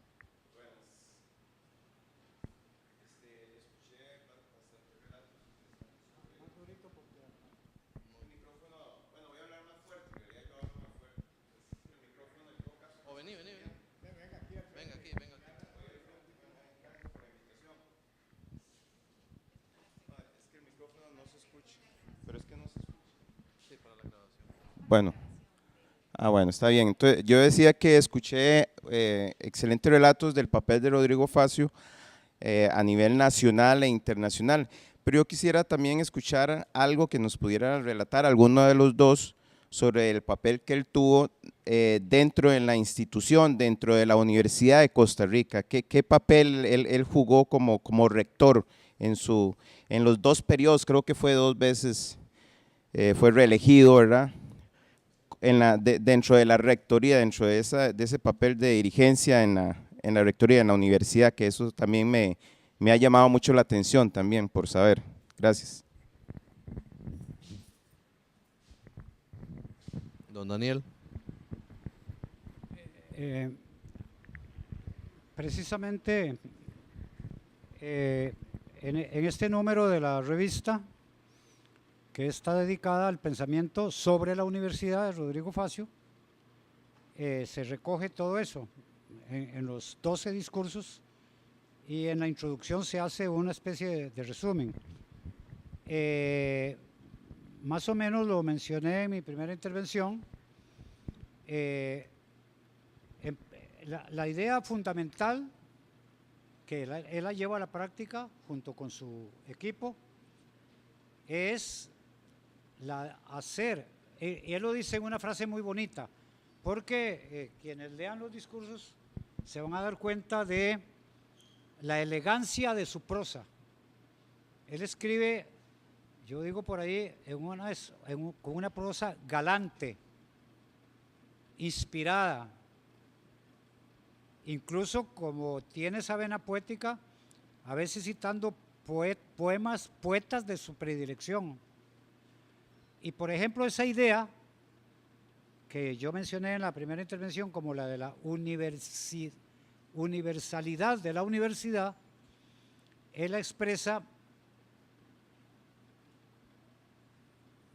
E: Pero es que no se Bueno. Bueno, está bien. Entonces, yo decía que escuché excelentes relatos del papel de Rodrigo Facio a nivel nacional e internacional, pero yo quisiera también escuchar algo que nos pudiera relatar alguno de los dos sobre el papel que él tuvo dentro de la institución, dentro de la Universidad de Costa Rica. ¿Qué papel él jugó como rector en los dos periodos? Creo que fue 2 veces, fue reelegido, ¿verdad? Dentro de la rectoría, dentro de ese papel de dirigencia en la rectoría, en la universidad, que eso también me ha llamado mucho la atención también, por saber. Gracias.
B: Don Daniel.
C: Precisamente en este número de la revista, que está dedicada al pensamiento sobre la Universidad de Rodrigo Facio, se recoge todo eso en los 12 discursos, y en la introducción se hace una especie de resumen. Más o menos lo mencioné en mi primera intervención. La idea fundamental que él la lleva a la práctica junto con su equipo es él lo dice en una frase muy bonita, porque quienes lean los discursos se van a dar cuenta de la elegancia de su prosa. Él escribe, yo digo por ahí, con una prosa galante, inspirada, incluso como tiene esa vena poética, a veces citando poetas de su predilección. Y por ejemplo, esa idea que yo mencioné en la primera intervención como la de la universalidad de la universidad, él la expresa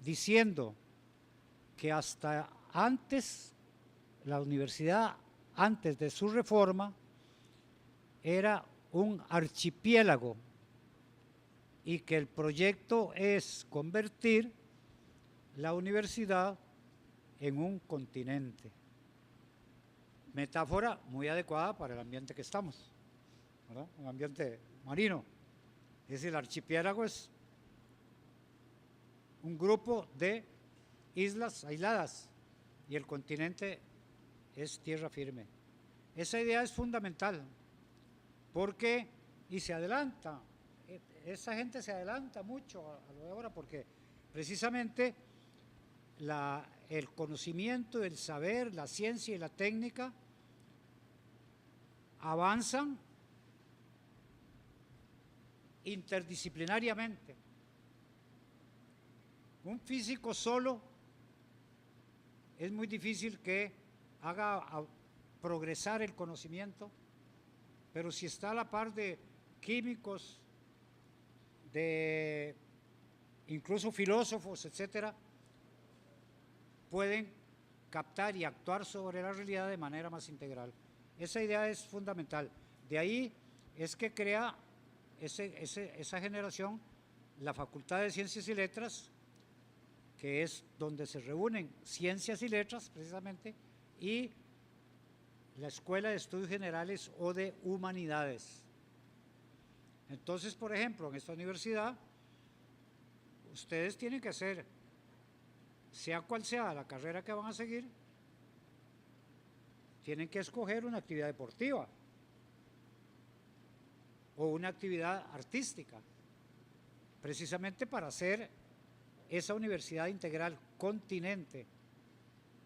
C: diciendo que hasta antes, la universidad, antes de su reforma, era un archipiélago, y que el proyecto es convertir la universidad en un continente. Metáfora muy adecuada para el ambiente que estamos, ¿verdad? Un ambiente marino. Es decir, el archipiélago es un grupo de islas aisladas y el continente es tierra firme. Esa idea es fundamental porque, y se adelanta, esa gente se adelanta mucho a lo de ahora, porque precisamente el conocimiento, el saber, la ciencia y la técnica avanzan interdisciplinariamente. Un físico solo es muy difícil que haga progresar el conocimiento, pero si está a la par de químicos, de incluso filósofos, etcétera, pueden captar y actuar sobre la realidad de manera más integral. Esa idea es fundamental. De ahí es que crea esa generación la Facultad de Ciencias y Letras, que es donde se reúnen ciencias y letras precisamente, y la Escuela de Estudios Generales o de Humanidades. Entonces, por ejemplo, en esta universidad, ustedes tienen que hacer, sea cual sea la carrera que van a seguir, tienen que escoger una actividad deportiva o una actividad artística, precisamente para hacer esa universidad integral continente.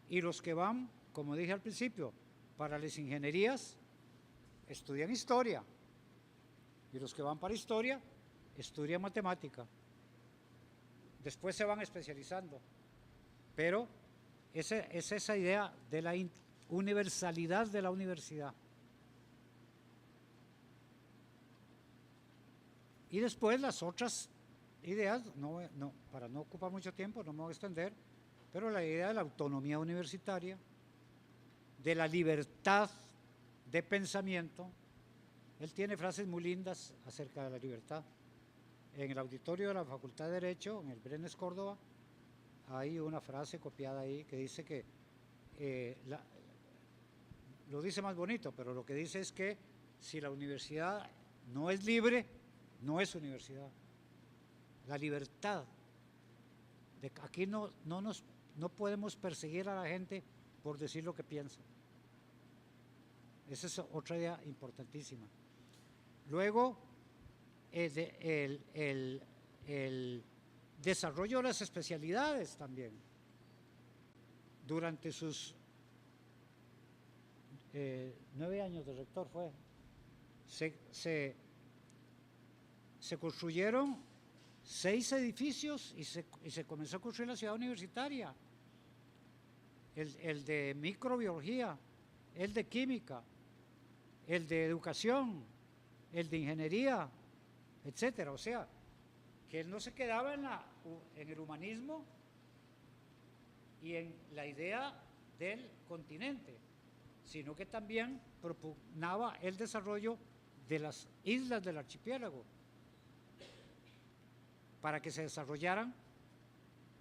C: Y los que van, como dije al principio, para las ingenierías, estudian historia, y los que van para historia, estudian matemática. Después se van especializando, pero es esa idea de la universalidad de la universidad. Y después las otras ideas, para no ocupar mucho tiempo, no me voy a extender, pero la idea de la autonomía universitaria, de la libertad de pensamiento. Él tiene frases muy lindas acerca de la libertad. En el auditorio de la Facultad de Derecho, en el Brenes Córdoba, hay una frase copiada ahí que dice que, lo dice más bonito, pero lo que dice es que si la universidad no es libre, no es universidad. La libertad. Aquí no podemos perseguir a la gente por decir lo que piensa. Esa es otra idea importantísima. Luego, el desarrollo de las especialidades también. Durante sus 9 años de rector se construyeron 6 edificios y se comenzó a construir la ciudad universitaria. El de microbiología, el de química, el de educación, el de ingeniería, etcétera. O sea, que él no se quedaba en el humanismo y en la idea del continente, sino que también propugnaba el desarrollo de las islas del archipiélago para que se desarrollaran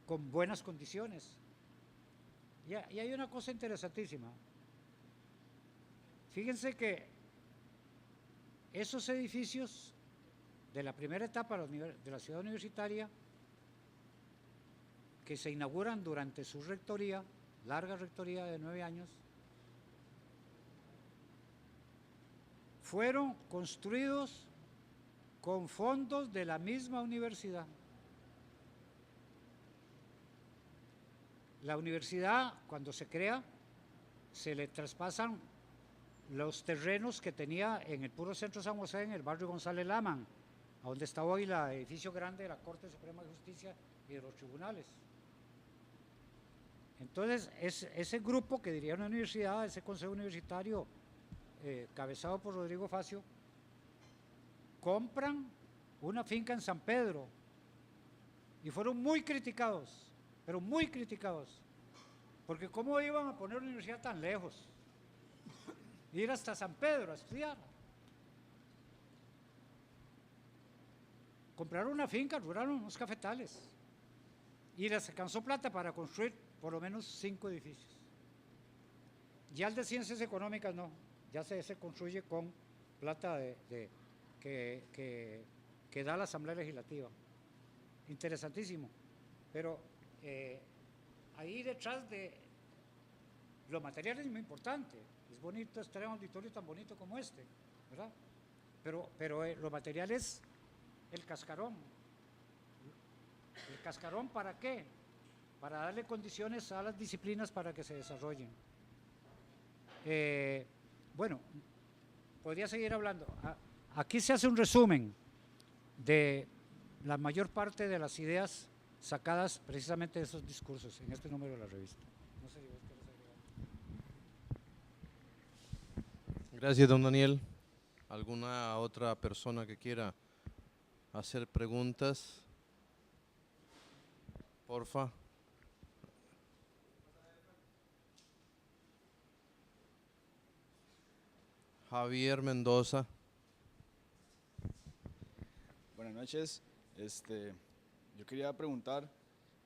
C: con buenas condiciones. Y hay una cosa interesantísima. Fíjense que esos edificios de la primera etapa de la ciudad universitaria, que se inauguran durante su rectoría, larga rectoría de 9 años, fueron construidos con fondos de la misma universidad. La universidad, cuando se crea, se le traspasan los terrenos que tenía en el puro centro de San José, en el barrio González Laman, a donde está hoy el edificio grande de la Corte Suprema de Justicia y de los tribunales. Entonces, ese grupo que dirigía una universidad, ese consejo universitario, cabezado por Rodrigo Facio, compran una finca en San Pedro y fueron muy criticados, pero muy criticados, porque ¿cómo iban a poner una universidad tan lejos? Ir hasta San Pedro a estudiar. Compraron una finca, ruraron unos cafetales y les alcanzó plata para construir por lo menos 5 edificios. Ya el de ciencias económicas no, ya se construye con plata que da la Asamblea Legislativa. Interesantísimo. Pero ahí detrás de lo material es muy importante. Es bonito estar en un auditorio tan bonito como este, ¿verdad? Pero lo material es el cascarón. ¿El cascarón para qué? Para darle condiciones a las disciplinas para que se desarrollen. Bueno, podría seguir hablando. Aquí se hace un resumen de la mayor parte de las ideas sacadas precisamente de esos discursos en este número de la revista. No sé si vos querés agregar.
B: Gracias, don Daniel. ¿Alguna otra persona que quiera hacer preguntas? Porfa. Javier Mendoza.
F: Buenas noches. Yo quería preguntar,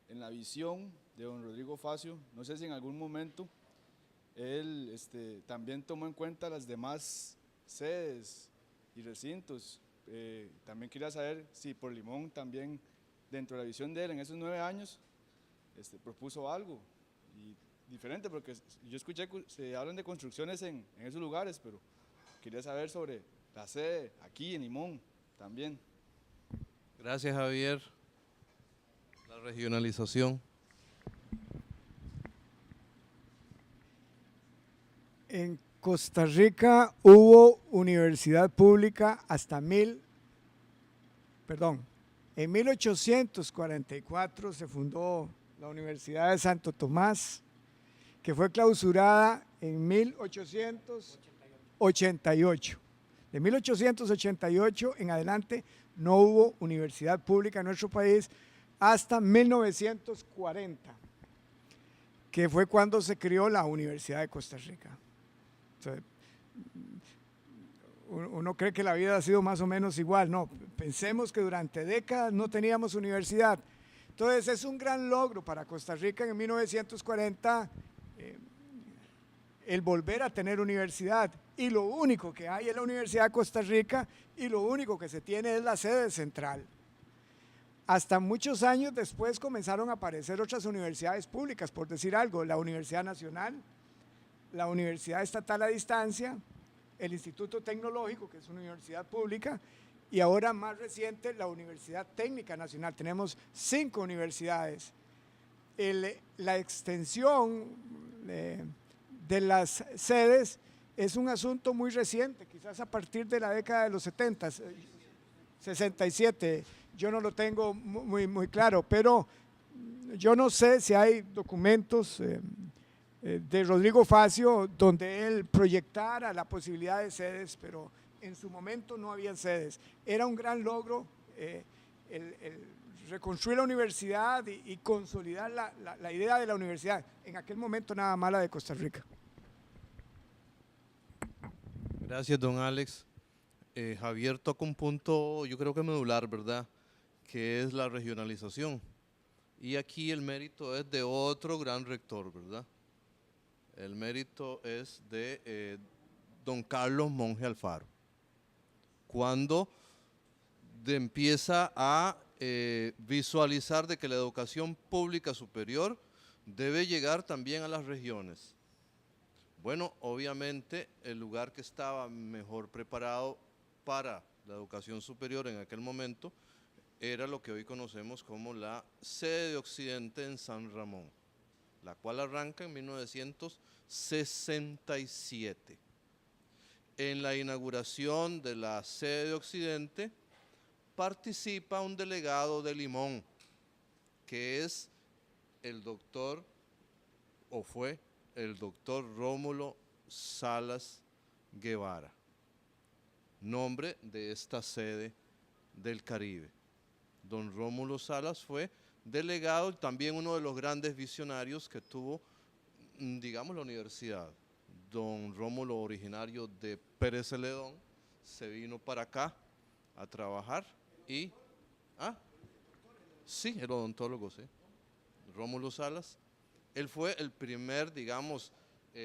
F: en la visión de don Rodrigo Facio, no sé si en algún momento él también tomó en cuenta las demás sedes y recintos. También quería saber si por Limón también, dentro de la visión de él en esos 9 años, propuso algo y diferente, porque yo escuché que se hablan de construcciones en esos lugares, pero quería saber sobre la sede aquí en Limón también.
B: Gracias, Javier. La regionalización.
D: En Costa Rica hubo universidad pública hasta en 1844 se fundó la Universidad de Santo Tomás, que fue clausurada en 1888. De 1888 en adelante no hubo universidad pública en nuestro país hasta 1940, que fue cuando se creó la Universidad de Costa Rica. Entonces, uno cree que la vida ha sido más o menos igual, no, pensemos que durante décadas no teníamos universidad. Entonces es un gran logro para Costa Rica en 1940 el volver a tener universidad, y lo único que hay es la Universidad de Costa Rica y lo único que se tiene es la sede central. Hasta muchos años después comenzaron a aparecer otras universidades públicas, por decir algo, la Universidad Nacional, la Universidad Estatal a Distancia, el Instituto Tecnológico, que es una universidad pública, y ahora más reciente la Universidad Técnica Nacional. Tenemos 5 universidades. La extensión de las sedes es un asunto muy reciente, quizás a partir de la década de los 70, 67, yo no lo tengo muy claro, pero yo no sé si hay documentos de Rodrigo Facio donde él proyectara la posibilidad de sedes, pero en su momento no había sedes. Era un gran logro el reconstruir la universidad y consolidar la idea de la universidad, en aquel momento nada más la de Costa Rica.
B: Gracias, don Alex. Javier toca un punto, yo creo que medular, ¿verdad?, que es la regionalización. Y aquí el mérito es de otro gran rector, ¿verdad? El mérito es de don Carlos Monge Alfaro. Cuando empieza a visualizar de que la educación pública superior debe llegar también a las regiones. Bueno, obviamente el lugar que estaba mejor preparado para la educación superior en aquel momento era lo que hoy conocemos como la sede de Occidente en San Ramón, la cual arranca en 1967. En la inauguración de la sede de Occidente participa un delegado de Limón, que es el doctor, o fue el doctor Rómulo Salas Guevara, nombre de esta sede del Caribe. Don Rómulo Salas fue delegado, también uno de los grandes visionarios que tuvo, digamos, la universidad. Don Rómulo, originario de Pérez Celedón, se vino para acá a trabajar y, sí, el odontólogo, sí, Rómulo Salas. Él fue el primer, digamos,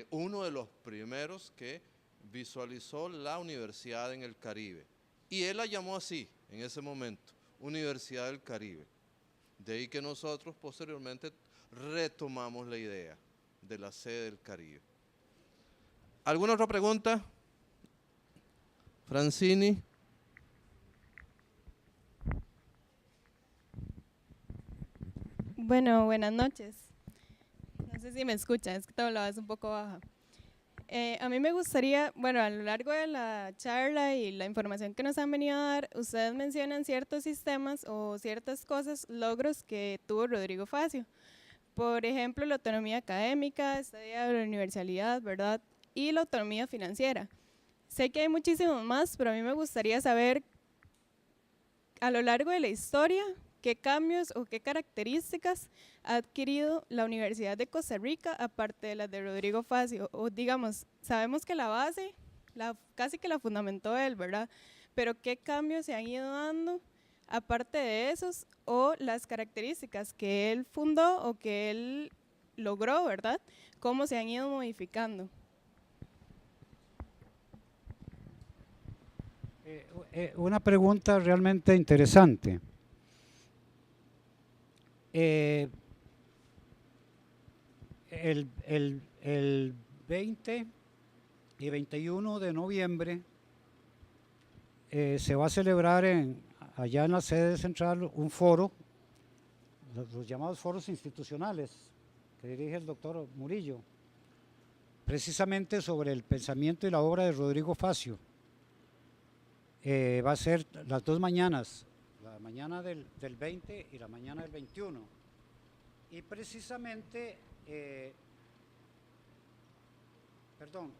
B: uno de los primeros que visualizó la universidad en el Caribe. Y él la llamó así, en ese momento, Universidad del Caribe. De ahí que nosotros posteriormente retomamos la idea de la sede del Caribe. ¿Alguna otra pregunta? Francini.
G: Bueno, buenas noches. No sé si me escuchan, es que todo lo es un poco baja. A mí me gustaría, bueno, a lo largo de la charla y la información que nos han venido a dar, ustedes mencionan ciertos sistemas o ciertas cosas, logros que tuvo Rodrigo Facio. Por ejemplo, la autonomía académica, estadía de la universalidad, ¿verdad? Y la autonomía financiera. Sé que hay muchísimos más, pero a mí me gustaría saber, a lo largo de la historia, qué cambios o qué características ha adquirido la Universidad de Costa Rica, aparte de las de Rodrigo Facio. O digamos, sabemos que la base, casi que la fundamentó él, ¿verdad? Pero qué cambios se han ido dando, aparte de esos, o las características que él fundó o que él logró, ¿verdad? Cómo se han ido modificando.
C: Una pregunta realmente interesante. El 20 y 21 de noviembre se va a celebrar allá en la sede central un foro, los llamados foros institucionales, que dirige el doctor Murillo, precisamente sobre el pensamiento y la obra de Rodrigo Facio. Va a ser las 2 mañanas, la mañana del 20 y la mañana del 21. Y precisamente,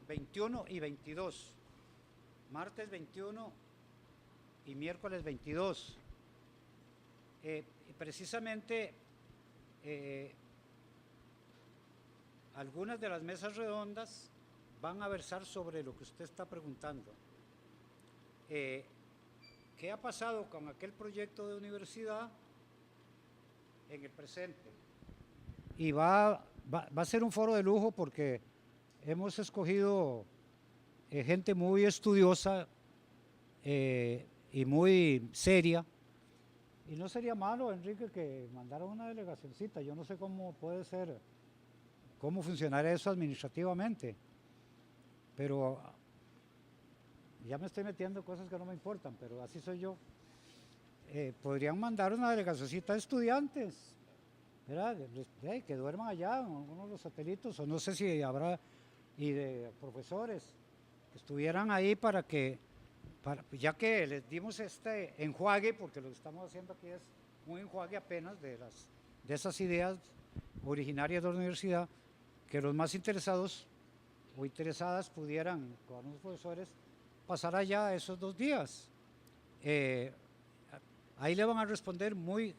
C: 21 y 22, martes 21 y miércoles 22. Precisamente, algunas de las mesas redondas van a versar sobre lo que usted está preguntando. ¿Qué ha pasado con aquel proyecto de universidad en el presente. Y va a ser un foro de lujo porque hemos escogido gente muy estudiosa y muy seria. Y no sería malo, Enrique, que mandara una delegacioncita. Yo no sé cómo puede ser, cómo funcionará eso administrativamente. Pero ya me estoy metiendo en cosas que no me importan, pero así soy yo. Podrían mandar una delegacioncita de estudiantes, ¿verdad? Que duerman allá, en uno de los satélites, o no sé si habrá, y de profesores que estuvieran ahí ya que les dimos este enjuague, porque lo que estamos haciendo aquí es un enjuague apenas de esas ideas originarias de la universidad, que los más interesados o interesadas pudieran, con los profesores, pasar allá esos 2 días. Ahí le van a responder muy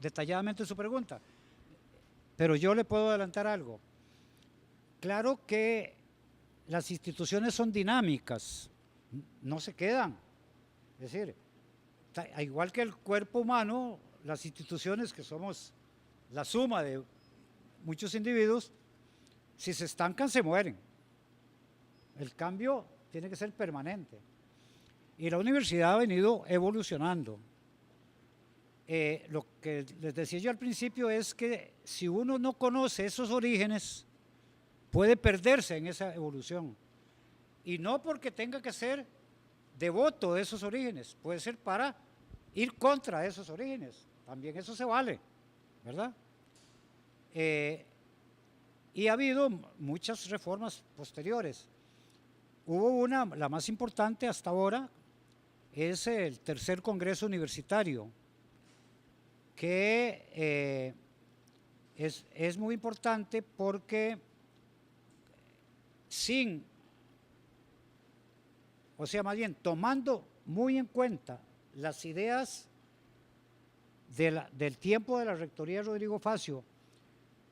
C: detalladamente su pregunta. Pero yo le puedo adelantar algo. Claro que las instituciones son dinámicas, no se quedan. Es decir, igual que el cuerpo humano, las instituciones, que somos la suma de muchos individuos, si se estancan, se mueren. El cambio tiene que ser permanente. Y la universidad ha venido evolucionando. Lo que les decía yo al principio es que si uno no conoce esos orígenes, puede perderse en esa evolución. Y no porque tenga que ser devoto de esos orígenes, puede ser para ir contra esos orígenes. También eso se vale, ¿verdad? Y ha habido muchas reformas posteriores. Hubo una, la más importante hasta ahora, es el tercer Congreso Universitario, que es muy importante porque más bien tomando muy en cuenta las ideas del tiempo de la rectoría de Rodrigo Facio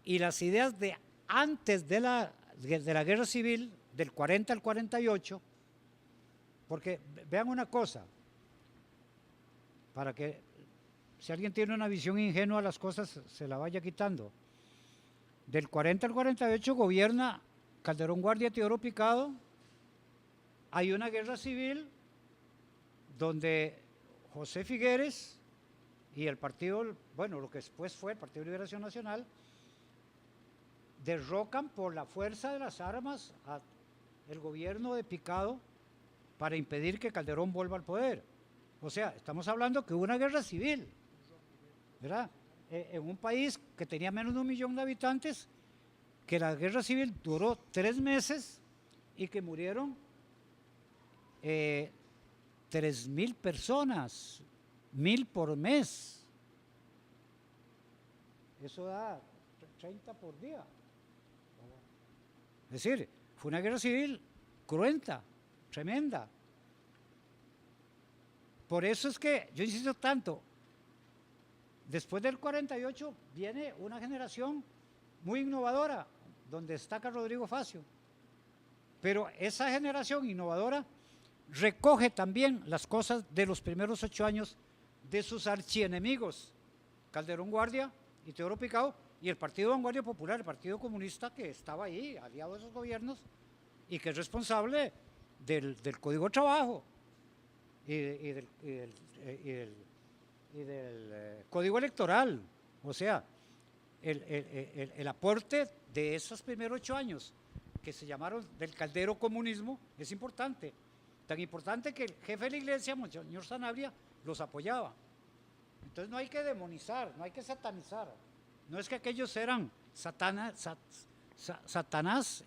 C: y las ideas de antes de la Guerra Civil, del 40 al 48, porque vean una cosa, para que si alguien tiene una visión ingenua las cosas se la vaya quitando. Del 40 al 48 gobierna Calderón Guardia, Teodoro Picado. Hay una guerra civil donde José Figueres y el partido, bueno, lo que después fue el Partido de Liberación Nacional, derrocan por la fuerza de las armas al gobierno de Picado para impedir que Calderón vuelva al poder. O sea, estamos hablando que hubo una guerra civil, ¿verdad? En un país que tenía menos de 1 millón de habitantes, que la guerra civil duró 3 meses y que murieron 3.000 personas, 1.000 por mes. Eso da 30 por día. Es decir, fue una guerra civil cruenta, tremenda. Por eso es que yo insisto tanto, después del 48 viene una generación muy innovadora, donde destaca Rodrigo Facio. Pero esa generación innovadora recoge también las cosas de los primeros 8 años de sus archienemigos, Calderón Guardia y Teodoro Picado, y el Partido de Vanguardia Popular, el Partido Comunista, que estaba ahí, aliado a esos gobiernos, y que es responsable del Código de Trabajo y del Código Electoral. O sea, el aporte de esos primeros 8 años, que se llamaron del Caldero Comunismo, es importante. Tan importante que el jefe de la iglesia, Monseñor Sanabria, los apoyaba. Entonces no hay que demonizar, no hay que satanizar. No es que aquellos eran Satanás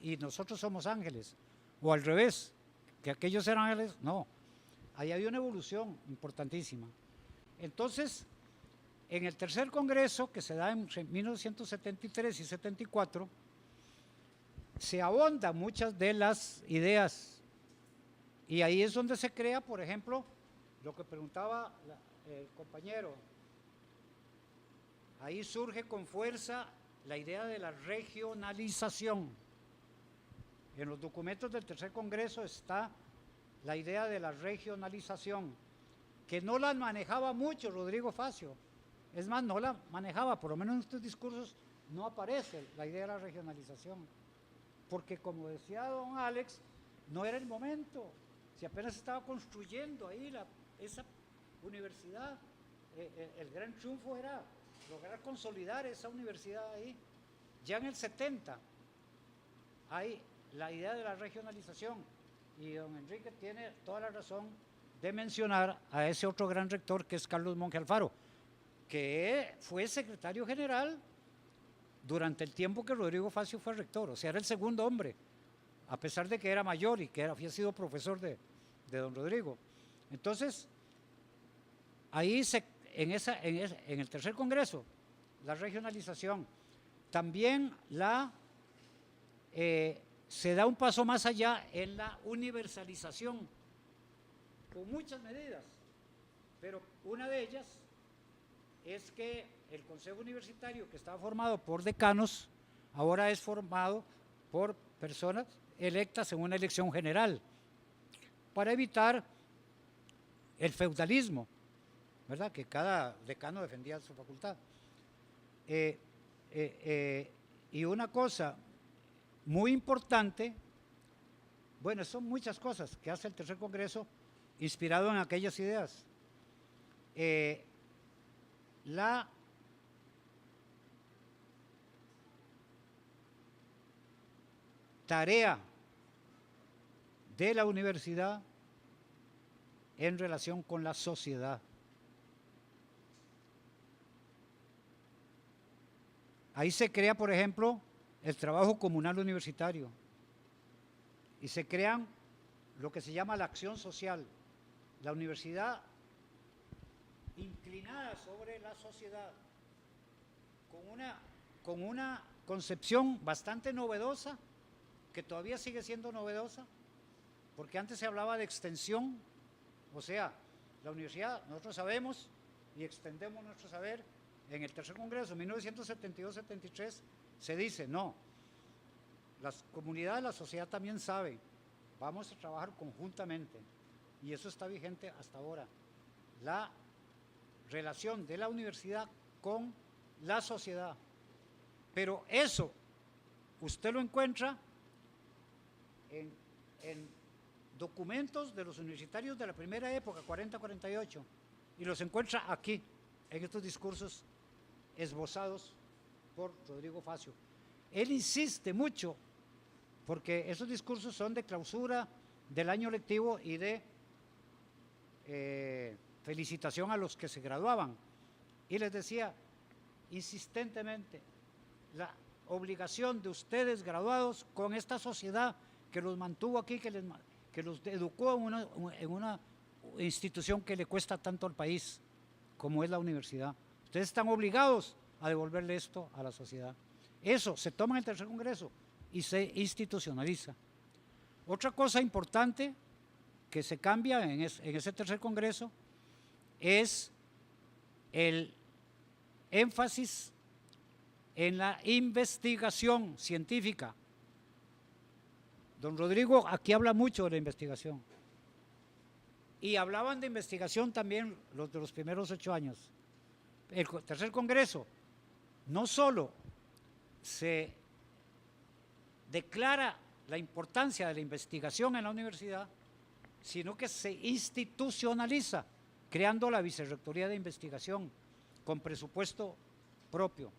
C: y nosotros somos ángeles, o al revés, que aquellos eran ángeles, no. Ahí había una evolución importantísima. Entonces, en el tercer congreso, que se da en 1973 y 74, se abondan muchas de las ideas, y ahí es donde se crea, por ejemplo, lo que preguntaba el compañero. Ahí surge con fuerza la idea de la regionalización. En los documentos del tercer congreso está la idea de la regionalización, que no la manejaba mucho Rodrigo Facio. Es más, no la manejaba, por lo menos en estos discursos no aparece la idea de la regionalización, porque como decía don Alex, no era el momento, si apenas estaba construyendo ahí esa universidad, el gran triunfo era lograr consolidar esa universidad ahí. Ya en el 70 hay la idea de la regionalización, y don Enrique tiene toda la razón de mencionar a ese otro gran rector que es Carlos Monge Alfaro, que fue secretario general durante el tiempo que Rodrigo Facio fue rector, o sea, era el segundo hombre, a pesar de que era mayor y que había sido profesor de don Rodrigo. Entonces, ahí en el tercer congreso, la regionalización, también se da un paso más allá en la universalización, con muchas medidas, pero una de ellas es que el Consejo Universitario, que estaba formado por decanos, ahora es formado por personas electas en una elección general, para evitar el feudalismo, ¿verdad? Que cada decano defendía su facultad. Y una cosa muy importante, bueno, son muchas cosas que hace el tercer congreso inspirado en aquellas ideas. La tarea de la universidad en relación con la sociedad. Ahí se crea, por ejemplo, el trabajo comunal universitario y se crean lo que se llama la acción social. La universidad inclinada sobre la sociedad, con una concepción bastante novedosa, que todavía sigue siendo novedosa, porque antes se hablaba de extensión, o sea, la universidad, nosotros sabemos y extendemos nuestro saber. En el tercer congreso, 1972-73, se dice, no, las comunidades, la sociedad también sabe, vamos a trabajar conjuntamente, y eso está vigente hasta ahora. La relación de la universidad con la sociedad, pero eso usted lo encuentra en documentos de los universitarios de la primera época, 40-48, y los encuentra aquí, en estos discursos esbozados por Rodrigo Facio. Él insiste mucho, porque esos discursos son de clausura del año lectivo y de felicitación a los que se graduaban, y les decía insistentemente, la obligación de ustedes graduados con esta sociedad que los mantuvo aquí, que los educó en una institución que le cuesta tanto al país como es la universidad. Ustedes están obligados a devolverle esto a la sociedad. Eso se toma en el tercer congreso y se institucionaliza. Otra cosa importante que se cambia en ese tercer congreso es el énfasis en la investigación científica. Don Rodrigo aquí habla mucho de la investigación. Y hablaban de investigación también los de los primeros 8 años. El tercer congreso no solo se declara la importancia de la investigación en la universidad, sino que se institucionaliza, creando la Vicerrectoría de Investigación con presupuesto propio.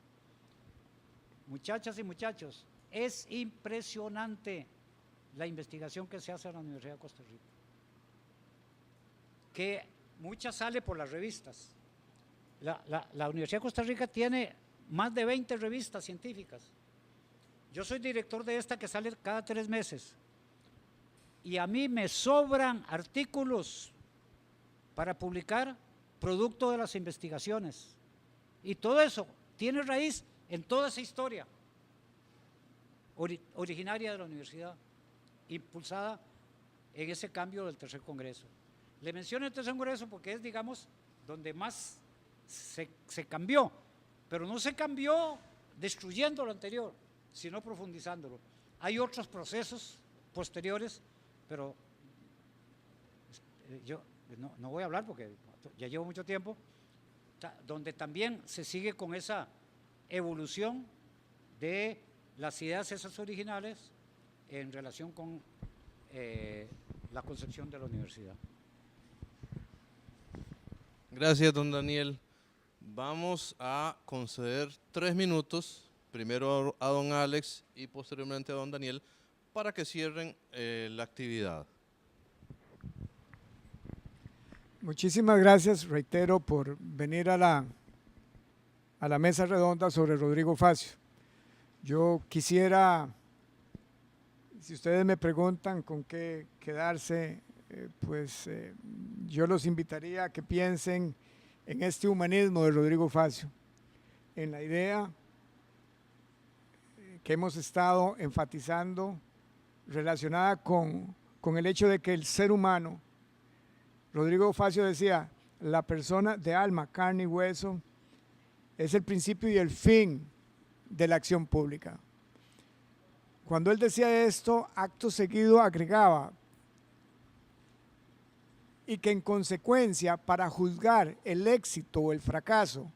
C: Muchachas y muchachos, es impresionante la investigación que se hace en la Universidad de Costa Rica, que mucha sale por las revistas. La Universidad de Costa Rica tiene más de 20 revistas científicas. Yo soy director de esta que sale cada 3 meses y a mí me sobran artículos para publicar producto de las investigaciones, y todo eso tiene raíz en toda esa historia originaria de la universidad, impulsada en ese cambio del tercer congreso. Le menciono el tercer congreso porque es, digamos, donde más se cambió, pero no se cambió destruyendo lo anterior, sino profundizándolo. Hay otros procesos posteriores, pero yo no voy a hablar porque ya llevo mucho tiempo, donde también se sigue con esa evolución de las ideas esas originales en relación con la concepción de la universidad.
B: Gracias, don Daniel. Vamos a conceder 3 minutos, primero a don Alex y posteriormente a don Daniel, para que cierren la actividad.
D: Muchísimas gracias, reitero, por venir a la mesa redonda sobre Rodrigo Facio. Yo quisiera, si ustedes me preguntan con qué quedarse, yo los invitaría a que piensen en este humanismo de Rodrigo Facio, en la idea que hemos estado enfatizando relacionada con el hecho de que el ser humano, Rodrigo Facio decía, la persona de alma, carne y hueso, es el principio y el fin de la acción pública. Cuando él decía esto, acto seguido agregaba, y que en consecuencia, para juzgar el éxito o el fracaso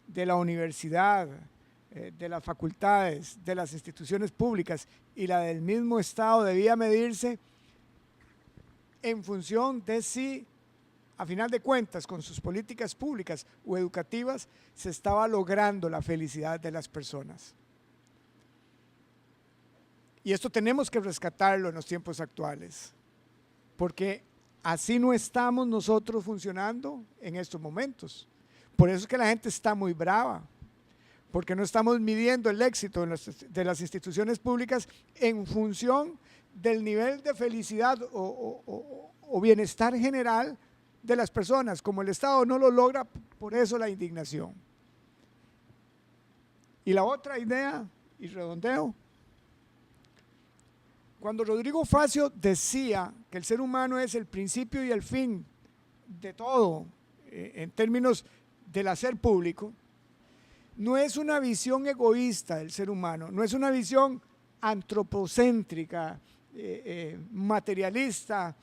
D: de la universidad, de las facultades, de las instituciones públicas y la del mismo Estado, debía medirse en función de si, a final de cuentas, con sus políticas públicas o educativas, se estaba logrando la felicidad de las personas. Y esto tenemos que rescatarlo en los tiempos actuales, porque así no estamos nosotros funcionando en estos momentos. Por eso es que la gente está muy brava, porque no estamos midiendo el éxito de las instituciones públicas en función del nivel de felicidad o bienestar general de las personas. Como el Estado no lo logra, por eso la indignación. Y la otra idea, y redondeo, cuando Rodrigo Facio decía que el ser humano es el principio y el fin de todo, en términos del hacer público, no es una visión egoísta del ser humano, no es una visión antropocéntrica, materialista,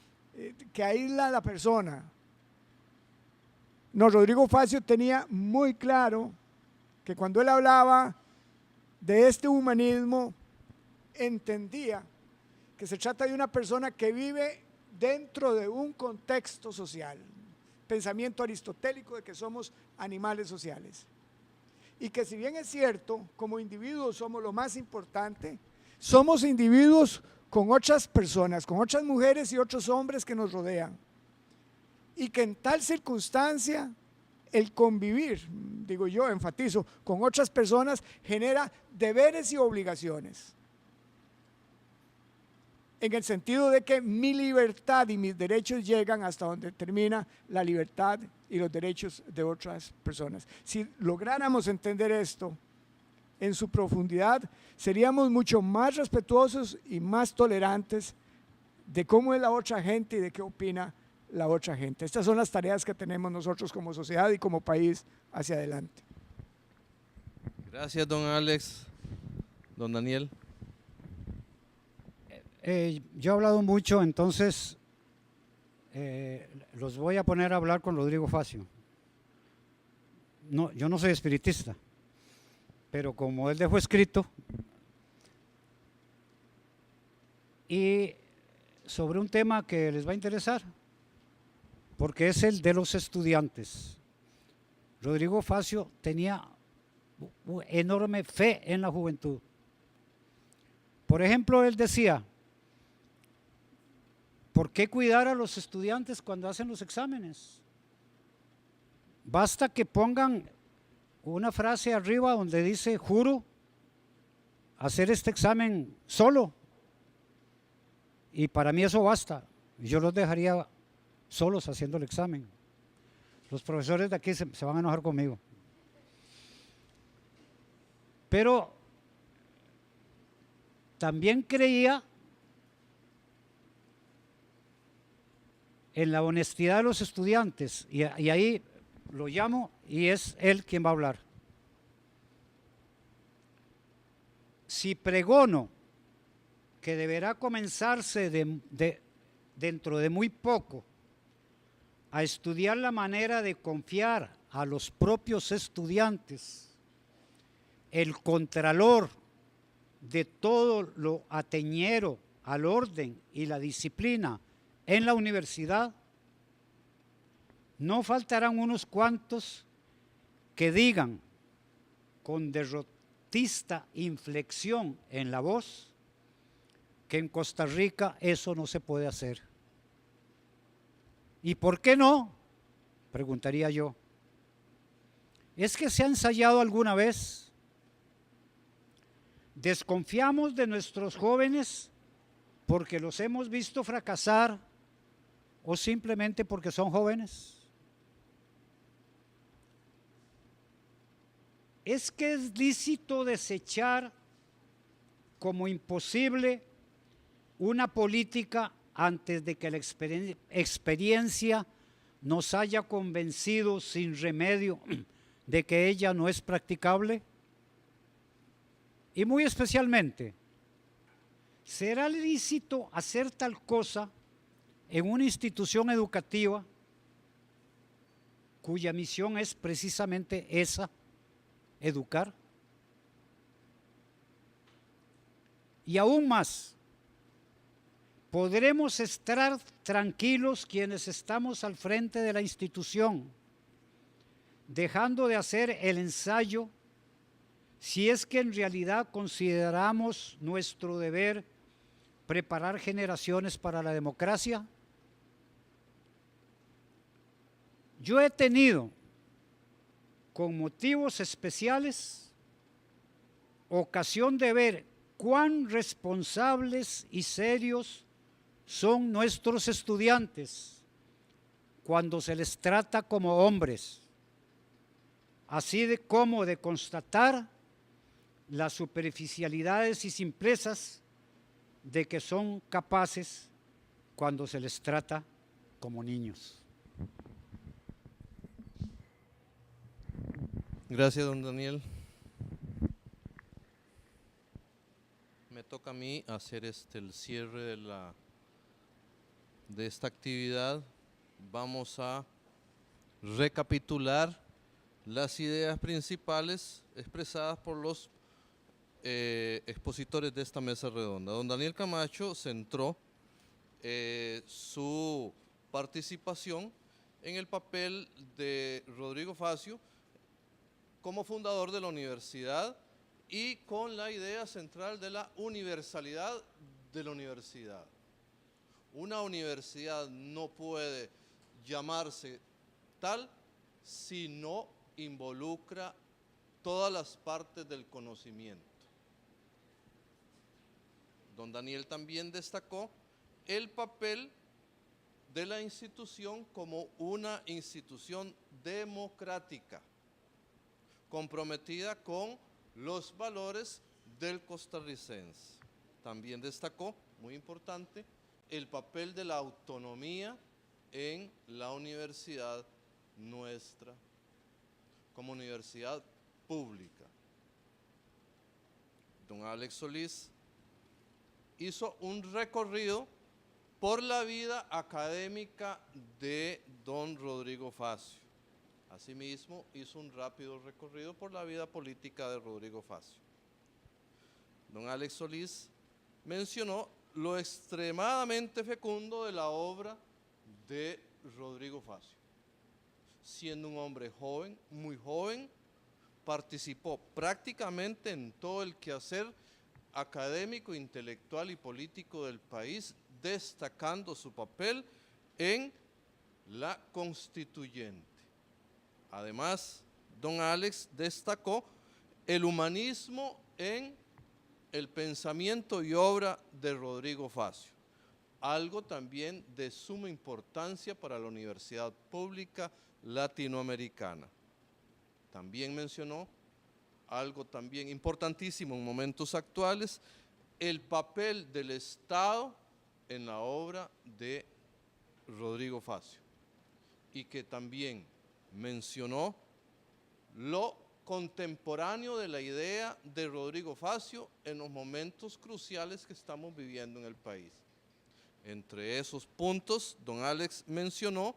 D: que aísla a la persona. No, Rodrigo Facio tenía muy claro que cuando él hablaba de este humanismo, entendía que se trata de una persona que vive dentro de un contexto social, pensamiento aristotélico de que somos animales sociales. Y que si bien es cierto, como individuos somos lo más importante, somos individuos con otras personas, con otras mujeres y otros hombres que nos rodean. Y que en tal circunstancia, el convivir, digo yo, enfatizo, con otras personas genera deberes y obligaciones. En el sentido de que mi libertad y mis derechos llegan hasta donde termina la libertad y los derechos de otras personas. Si lográramos entender esto en su profundidad, seríamos mucho más respetuosos y más tolerantes de cómo es la otra gente y de qué opina la otra gente. Estas son las tareas que tenemos nosotros como sociedad y como país hacia adelante.
B: Gracias, don Alex. Don Daniel.
C: Yo he hablado mucho, entonces los voy a poner a hablar con Rodrigo Facio. No, yo no soy espiritista, pero como él dejó escrito, y sobre un tema que les va a interesar, porque es el de los estudiantes. Rodrigo Facio tenía enorme fe en la juventud. Por ejemplo, él decía, ¿por qué cuidar a los estudiantes cuando hacen los exámenes? Basta que pongan una frase arriba donde dice, juro hacer este examen solo. Y para mí eso basta. Yo los dejaría solos haciendo el examen. Los profesores de aquí se van a enojar conmigo. Pero también creía en la honestidad de los estudiantes, y ahí lo llamo y es él quien va a hablar. Si pregono que deberá comenzarse dentro de muy poco a estudiar la manera de confiar a los propios estudiantes el contralor de todo lo atañero al orden y la disciplina en la universidad, no faltarán unos cuantos que digan con derrotista inflexión en la voz que en Costa Rica eso no se puede hacer. ¿Y por qué no? Preguntaría yo. ¿Es que se ha ensayado alguna vez? ¿Desconfiamos de nuestros jóvenes porque los hemos visto fracasar o simplemente porque son jóvenes? ¿Es que es lícito desechar como imposible una política antes de que la experiencia nos haya convencido sin remedio de que ella no es practicable? Y muy especialmente, ¿será lícito hacer tal cosa en una institución educativa cuya misión es precisamente esa, educar? Y aún más, ¿podremos estar tranquilos quienes estamos al frente de la institución, dejando de hacer el ensayo, si es que en realidad consideramos nuestro deber preparar generaciones para la democracia? Yo he tenido, con motivos especiales, ocasión de ver cuán responsables y serios son nuestros estudiantes cuando se les trata como hombres, así como de constatar las superficialidades y simplezas de que son capaces cuando se les trata como niños.
B: Gracias, don Daniel. Me toca a mí hacer el cierre de esta actividad. Vamos a recapitular las ideas principales expresadas por los expositores de esta mesa redonda. Don Daniel Camacho centró su participación en el papel de Rodrigo Facio como fundador de la universidad y con la idea central de la universalidad de la universidad. Una universidad no puede llamarse tal si no involucra todas las partes del conocimiento. Don Daniel también destacó el papel de la institución como una institución democrática, comprometida con los valores del costarricense. También destacó, muy importante, el papel de la autonomía en la universidad nuestra, como universidad pública. Don Alex Solís hizo un recorrido por la vida académica de don Rodrigo Facio. Asimismo, hizo un rápido recorrido por la vida política de Rodrigo Facio. Don Alex Solís mencionó lo extremadamente fecundo de la obra de Rodrigo Facio. Siendo un hombre joven, muy joven, participó prácticamente en todo el quehacer académico, intelectual y político del país, destacando su papel en la constituyente. Además, don Alex destacó el humanismo en el pensamiento y obra de Rodrigo Facio, algo también de suma importancia para la Universidad Pública Latinoamericana. También mencionó algo también importantísimo en momentos actuales, el papel del Estado en la obra de Rodrigo Facio, y que también mencionó lo contemporáneo de la idea de Rodrigo Facio en los momentos cruciales que estamos viviendo en el país. Entre esos puntos, don Alex mencionó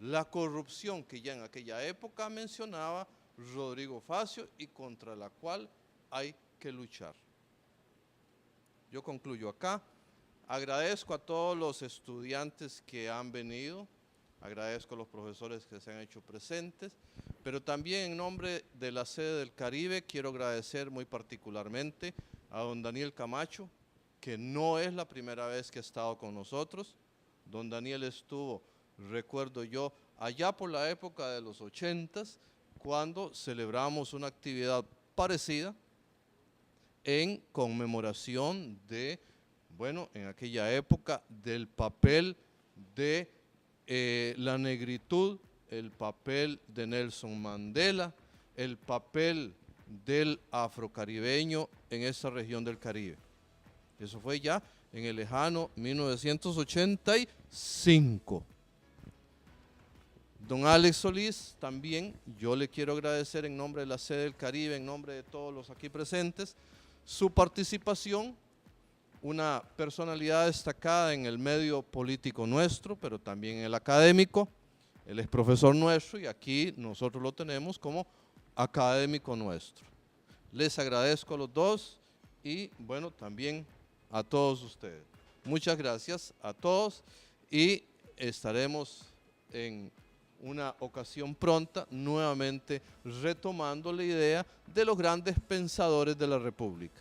B: la corrupción que ya en aquella época mencionaba Rodrigo Facio y contra la cual hay que luchar. Yo concluyo acá. Agradezco a todos los estudiantes que han venido, agradezco a los profesores que se han hecho presentes, pero también en nombre de la sede del Caribe quiero agradecer muy particularmente a don Daniel Camacho, que no es la primera vez que ha estado con nosotros. Don Daniel estuvo, recuerdo yo, allá por la época de los 80s, cuando celebramos una actividad parecida en conmemoración de, bueno, en aquella época, del papel de la negritud, el papel de Nelson Mandela, el papel del afrocaribeño en esa región del Caribe. Eso fue ya en el lejano 1985. Don Alex Solís, también yo le quiero agradecer en nombre de la sede del Caribe, en nombre de todos los aquí presentes, su participación, una personalidad destacada en el medio político nuestro, pero también en el académico. Él es profesor nuestro y aquí nosotros lo tenemos como académico nuestro. Les agradezco a los dos y bueno, también a todos ustedes. Muchas gracias a todos y estaremos en una ocasión pronta nuevamente retomando la idea de los grandes pensadores de la República.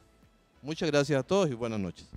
B: Muchas gracias a todos y buenas noches.